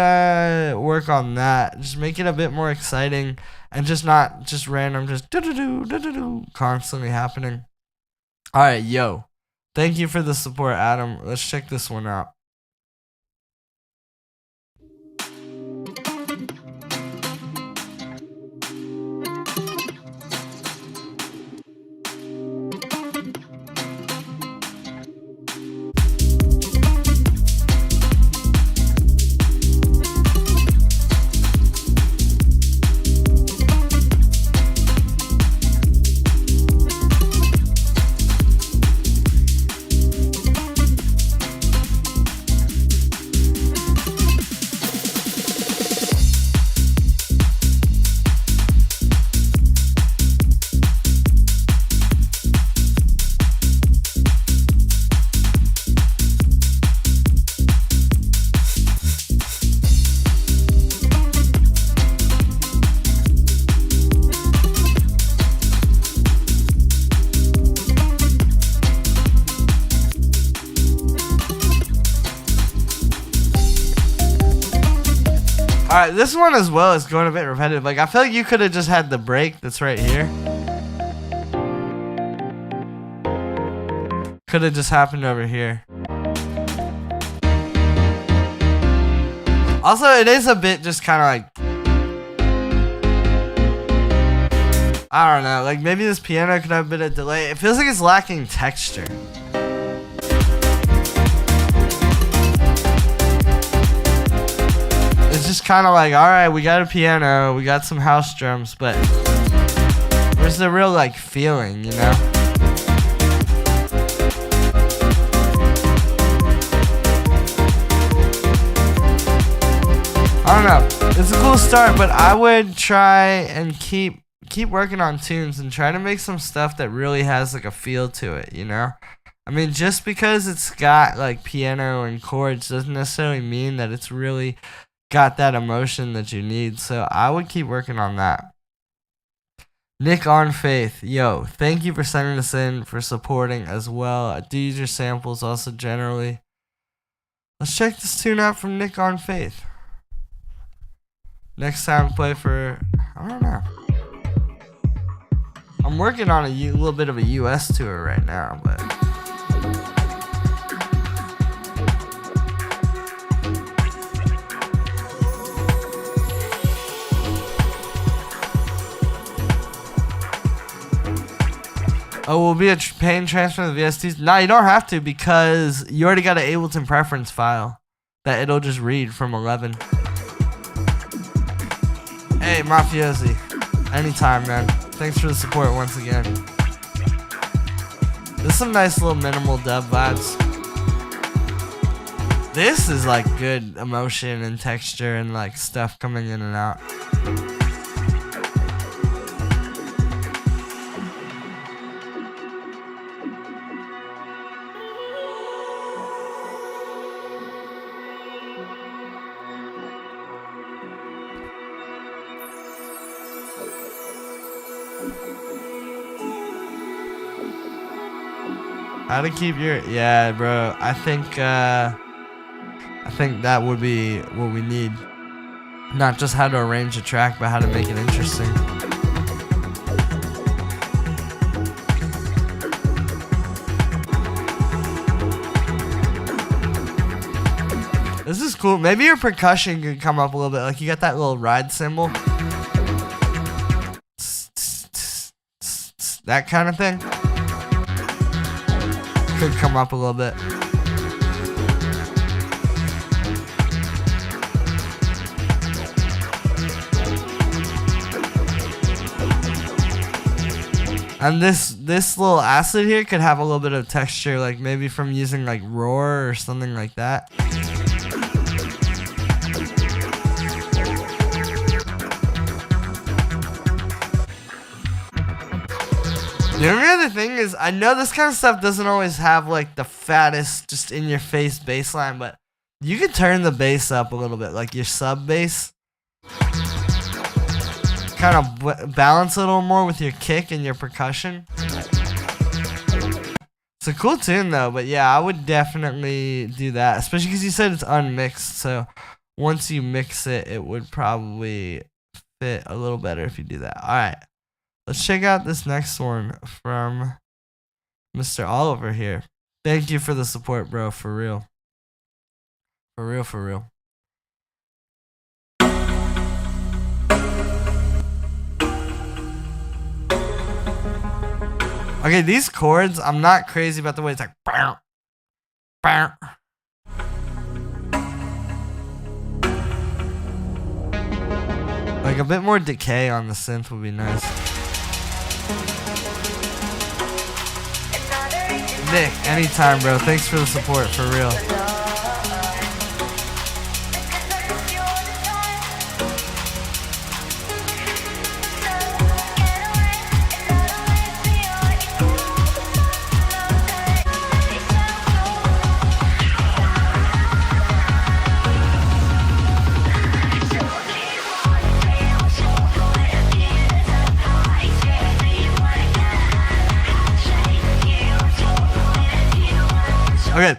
work on that. Just make it a bit more exciting and just not just random, just do constantly happening. All right, yo, thank you for the support, Adam. Let's check this one out. Alright, this one as well is going a bit repetitive. Like, I feel like you could have just had the break that's right here. Could have just happened over here. Also, it is a bit just kind of like, I don't know, like maybe this piano could have a bit of delay. It feels like it's lacking texture. It's just kind of like, alright, we got a piano, we got some house drums, but where's the real like feeling, you know? I don't know. It's a cool start, but I would try and keep working on tunes and try to make some stuff that really has like a feel to it, you know? I mean, just because it's got like piano and chords doesn't necessarily mean that it's really got that emotion that you need. So I would keep working on that. Nick on Faith, yo, thank you for sending this in, for supporting as well. I do use your samples also generally. Let's check this tune out from Nick on Faith. Next time play for, I don't know. I'm working on a little bit of a US tour right now, but oh, will be a paying transfer to the VSTs? No, you don't have to because you already got an Ableton preference file that it'll just read from 11. Hey, Mafiosi. Anytime, man. Thanks for the support once again. There's some nice little minimal dub vibes. This is like good emotion and texture and like stuff coming in and out. How to keep your, yeah, bro. I think that would be what we need. Not just how to arrange a track, but how to make it interesting. This is cool. Maybe your percussion could come up a little bit. Like you got that little ride cymbal. That kind of thing. Could come up a little bit. And this little acid here could have a little bit of texture, like maybe from using like roar or something like that. The only other thing is, I know this kind of stuff doesn't always have like the fattest, just in your face bass line, but you could turn the bass up a little bit, like your sub bass. Kind of balance a little more with your kick and your percussion. It's a cool tune though, but yeah, I would definitely do that, especially because you said it's unmixed, so once you mix it, it would probably fit a little better if you do that. Alright. Let's check out this next one from Mr. Oliver here. Thank you for the support, bro. For real. For real, for real. Okay, these chords, I'm not crazy about the way it's like bow, bow. Like a bit more decay on the synth would be nice. Nick, anytime, bro. Thanks for the support, for real. Okay,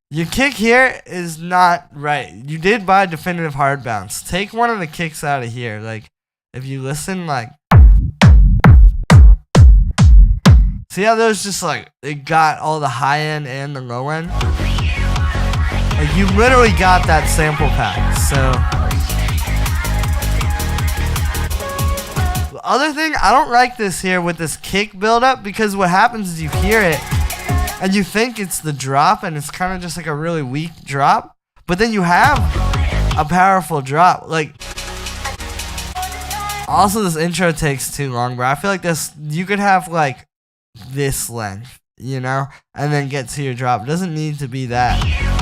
Your kick here is not right. You did buy definitive hard bounce. Take one of the kicks out of here. Like, if you listen, like, see how those just like, it got all the high end and the low end? Like, you literally got that sample pack. So, the other thing, I don't like this here with this kick buildup, because what happens is you hear it and you think it's the drop, and it's kind of just like a really weak drop, but then you have a powerful drop. Like, also this intro takes too long, bro. I feel like this, you could have like this length, you know, and then get to your drop. It doesn't need to be that.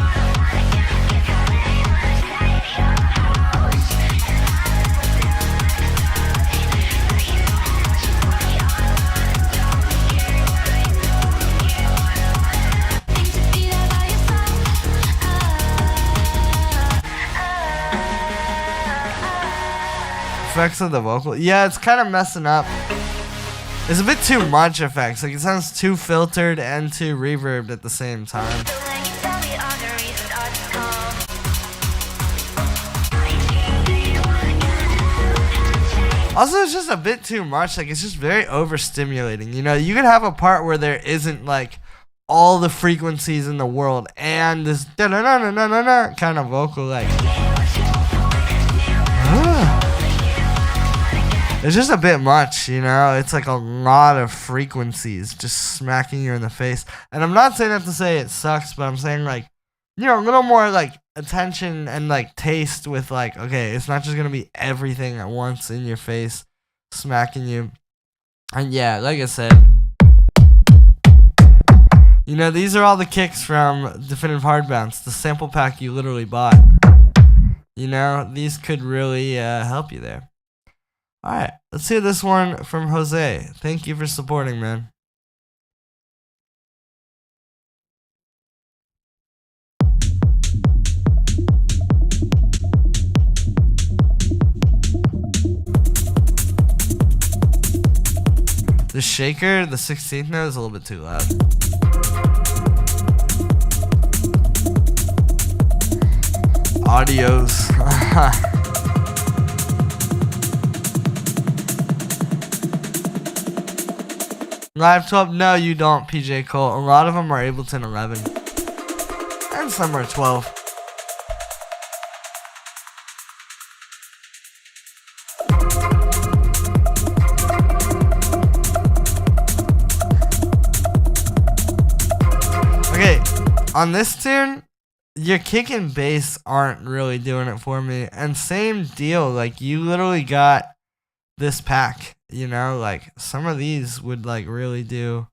Effects of the vocal, yeah, it's kind of messing up. It's a bit too much effects. Like, it sounds too filtered and too reverbed at the same time. Also, it's just a bit too much. Like, it's just very overstimulating. You know, you could have a part where there isn't like all the frequencies in the world and this da-na-na-na-na-na kind of vocal, like. It's just a bit much, you know? It's like a lot of frequencies just smacking you in the face. And I'm not saying that to say it sucks, but I'm saying, like, you know, a little more, like, attention and, like, taste with, like, okay, it's not just going to be everything at once in your face, smacking you. And, yeah, like I said, you know, these are all the kicks from Definitive Hard Bounce, the sample pack you literally bought. You know, these could really help you there. Alright, let's hear this one from Jose. Thank you for supporting, man. The shaker, the 16th note, is a little bit too loud. Audios. Live 12? No, you don't, PJ Cole. A lot of them are Ableton 11. And some are 12. Okay, on this tune, your kick and bass aren't really doing it for me. And same deal, like, you literally got this pack. You know, like, some of these would, like, really do.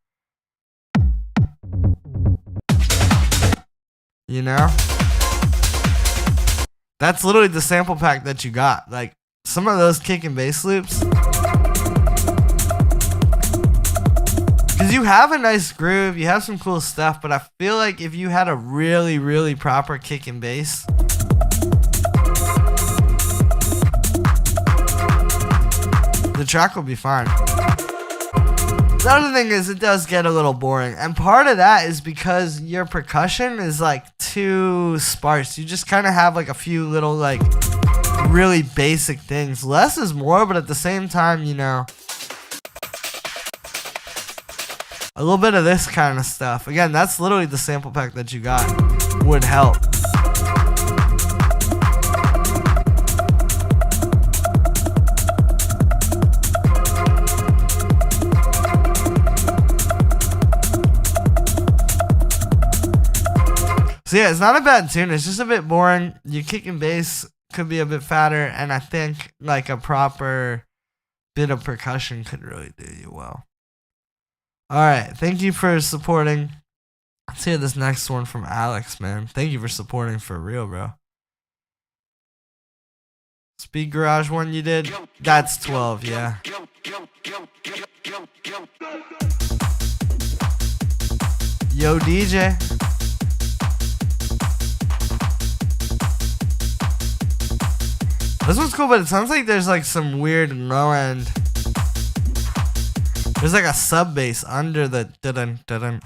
You know? That's literally the sample pack that you got. Like, some of those kick and bass loops. Because you have a nice groove, you have some cool stuff, but I feel like if you had a really, really proper kick and bass, the track will be fine. The other thing is, it does get a little boring. And part of that is because your percussion is like too sparse. You just kind of have like a few little like really basic things. Less is more, but at the same time, you know, a little bit of this kind of stuff. Again, that's literally the sample pack that you got. Would help. So yeah, it's not a bad tune. It's just a bit boring. Your kick and bass could be a bit fatter, and I think like a proper bit of percussion could really do you well. Alright, thank you for supporting. Let's hear this next one from Alex, man. Thank you for supporting for real, bro. Speed Garage one you did? That's 12, yeah. Yo, DJ. This one's cool, but it sounds like there's like some weird low end. There's like a sub bass under the dun dun dun.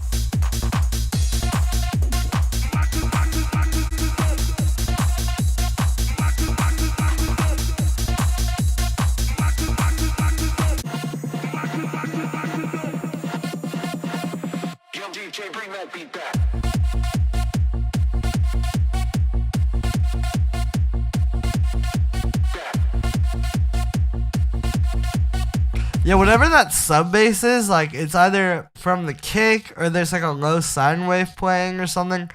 Yeah, whatever that sub bass is, like it's either from the kick or there's like a low sine wave playing or something.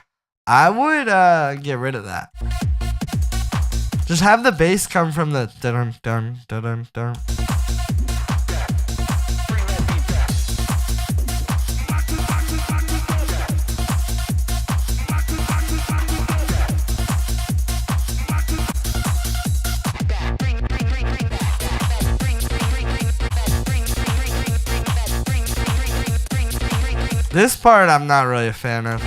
I would get rid of that. Just have the bass come from the dun dun dun dun dun. This part I'm not really a fan of.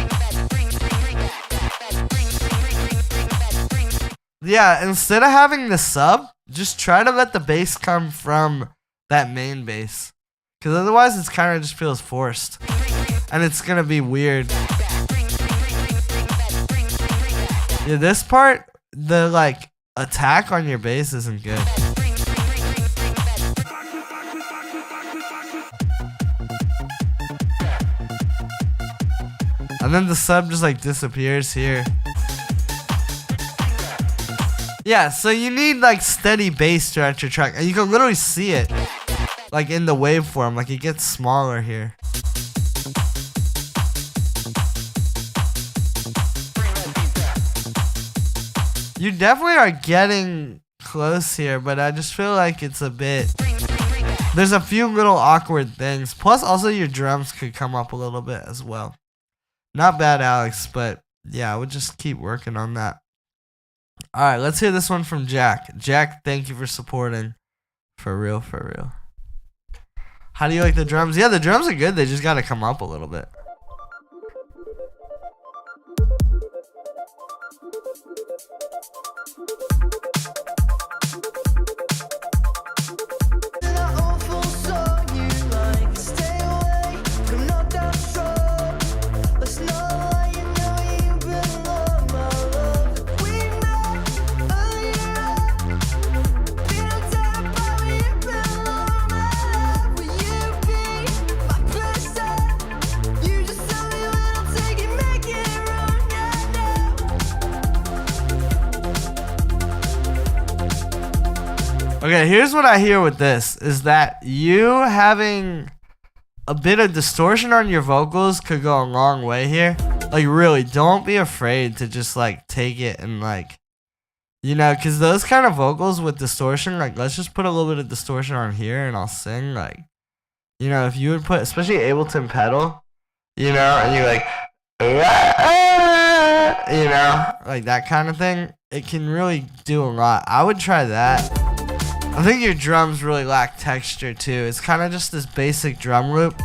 Yeah, instead of having the sub, just try to let the bass come from that main bass. Because otherwise it's kind of just feels forced. And it's going to be weird. Yeah, this part, the like attack on your bass isn't good. And then the sub just like disappears here. Yeah, so you need like steady bass throughout your track. And you can literally see it like in the waveform. Like it gets smaller here. You definitely are getting close here, but I just feel like it's a bit... There's a few little awkward things. Plus also your drums could come up a little bit as well. Not bad, Alex, but yeah, I would just keep working on that. Alright, let's hear this one from Jack. Jack, thank you for supporting. For real, for real. How do you like the drums? Yeah, the drums are good. They just gotta come up a little bit. Okay, here's what I hear with this, is that you having a bit of distortion on your vocals could go a long way here. Like, really, don't be afraid to just, like, take it and, like, you know, because those kind of vocals with distortion, like, let's just put a little bit of distortion on here and I'll sing, like, you know, if you would put, especially Ableton pedal, you know, and you're like, you know, like that kind of thing, it can really do a lot. I would try that. I think your drums really lack texture too. It's kind of just this basic drum loop.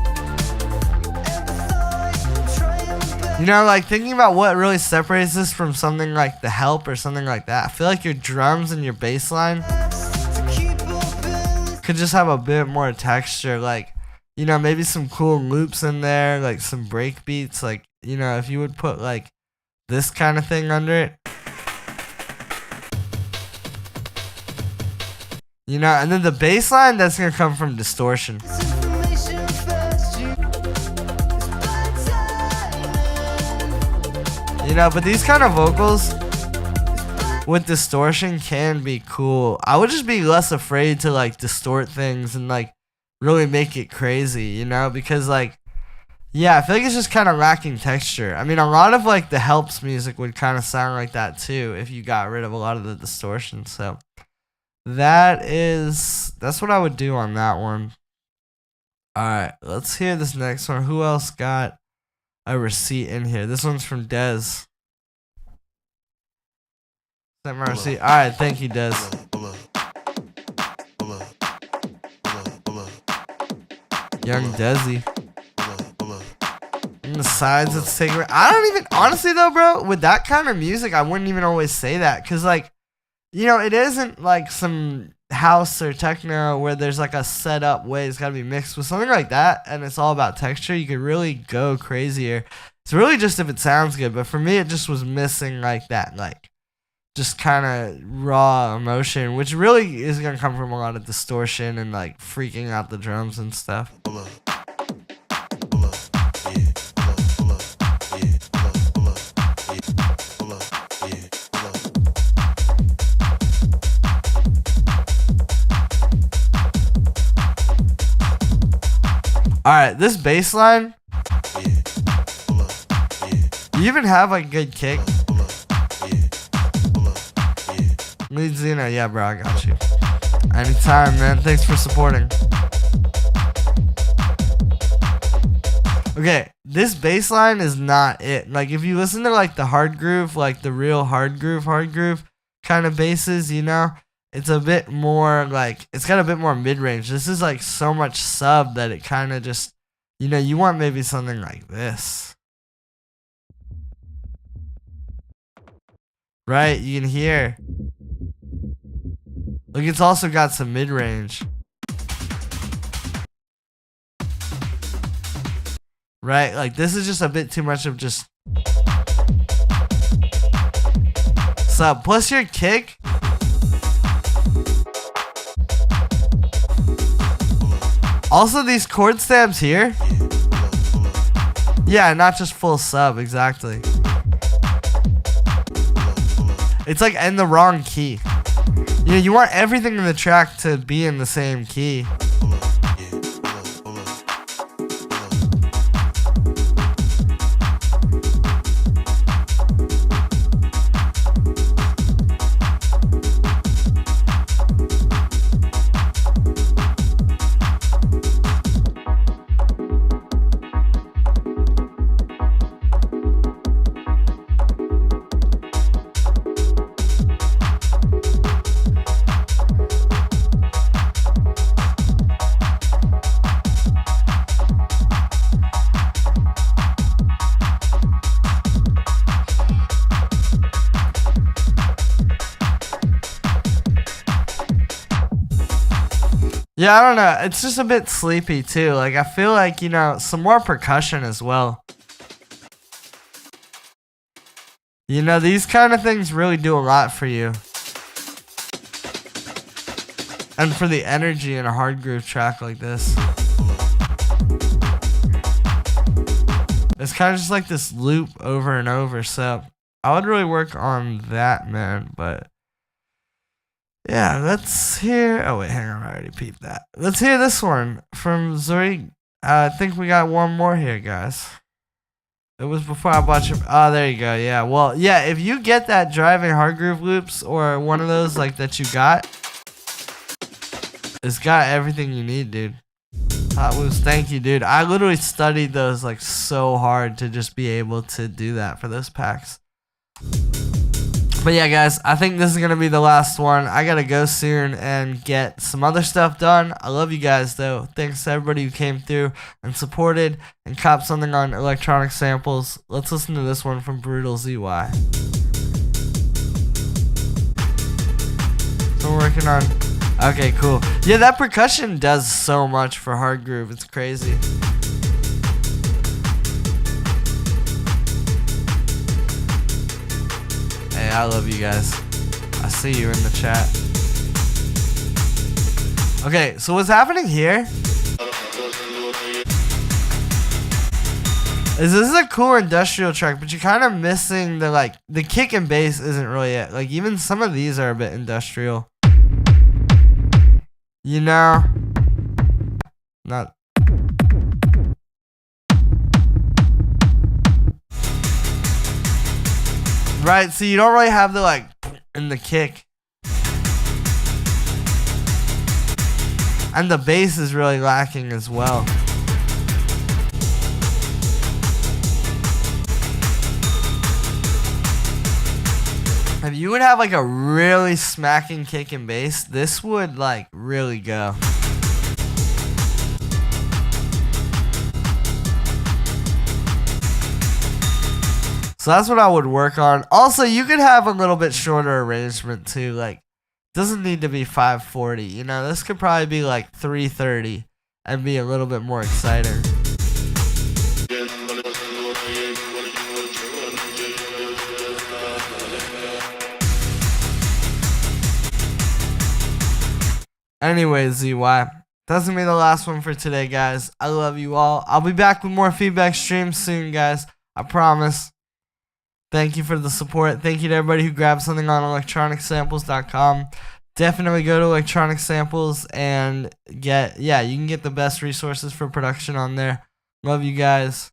You know, like thinking about what really separates this from something like The Help or something like that. I feel like your drums and your bass line could just have a bit more texture. Like, you know, maybe some cool loops in there, like some break beats. Like, you know, if you would put like this kind of thing under it. You know, and then the bass line, that's going to come from distortion. You know, but these kind of vocals with distortion can be cool. I would just be less afraid to, like, distort things and, like, really make it crazy, you know? Because, like, yeah, I feel like it's just kind of lacking texture. I mean, a lot of, like, the Helps music would kind of sound like that, too, if you got rid of a lot of the distortion, so... That's what I would do on that one. Alright, let's hear this next one. Who else got a receipt in here? This one's from Dez. Sent my receipt. Alright, thank you, Dez. Young Desi. And the sides, let's take it. I don't even, honestly though, bro, with that kind of music, I wouldn't even always say that. Because, like, you know, it isn't like some house or techno where there's like a set up way it's got to be mixed with something like that, and it's all about texture. You could really go crazier. It's really just if it sounds good, but for me, it just was missing like that, like just kind of raw emotion, which really is gonna come from a lot of distortion and like freaking out the drums and stuff. Alright, this bass line. You even have like good kick. Lead Zeno, yeah, bro, I got you. Anytime, man. Thanks for supporting. Okay, this bass line is not it. Like, if you listen to like the hard groove, like the real hard groove kind of basses, you know, it's a bit more like, it's got a bit more mid-range. This is like so much sub that it kind of just, you know, you want maybe something like this. Right, you can hear. Look, it's also got some mid-range. Right, like this is just a bit too much of just sub. Plus your kick. Also these chord stabs here. Yeah, not just full sub, exactly. It's like in the wrong key. You know, you want everything in the track to be in the same key. Yeah, I don't know. It's just a bit sleepy too. Like, I feel like, you know, some more percussion as well. You know, these kind of things really do a lot for you. And for the energy in a hard groove track like this. It's kind of just like this loop over and over. So, I would really work on that, man. But yeah, let's hear. Oh, wait, hang on. I already peeped that. Let's hear this one from Zuri. I think we got one more here, guys. It was before I bought your. Oh, there you go. Yeah. Well, yeah, if you get that driving hard groove loops or one of those like that you got, it's got everything you need, dude. Hot Loops, thank you, dude. I literally studied those like so hard to just be able to do that for those packs. But yeah, guys, I think this is going to be the last one. I got to go soon and get some other stuff done. I love you guys, though. Thanks to everybody who came through and supported and copped something on electronic samples. Let's listen to this one from Brutal ZY. So we're working on... Okay, cool. Yeah, that percussion does so much for hard groove. It's crazy. Hey, I love you guys. I see you in the chat. Okay, so what's happening here is this is a cool industrial track, but you're kind of missing the like the kick and bass isn't really it. Like even some of these are a bit industrial. You know? Not right, so you don't really have the like in the kick. And the bass is really lacking as well. If you would have like a really smacking kick and bass, this would like really go. So that's what I would work on. Also, you could have a little bit shorter arrangement too. Like, doesn't need to be 540. You know, this could probably be like 330 and be a little bit more exciting. Anyways, ZY, that's gonna be the last one for today, guys. I love you all. I'll be back with more feedback streams soon, guys. I promise. Thank you for the support. Thank you to everybody who grabbed something on electronicsamples.com. definitely go to Electronic Samples and you can get the best resources for production on there. Love you guys.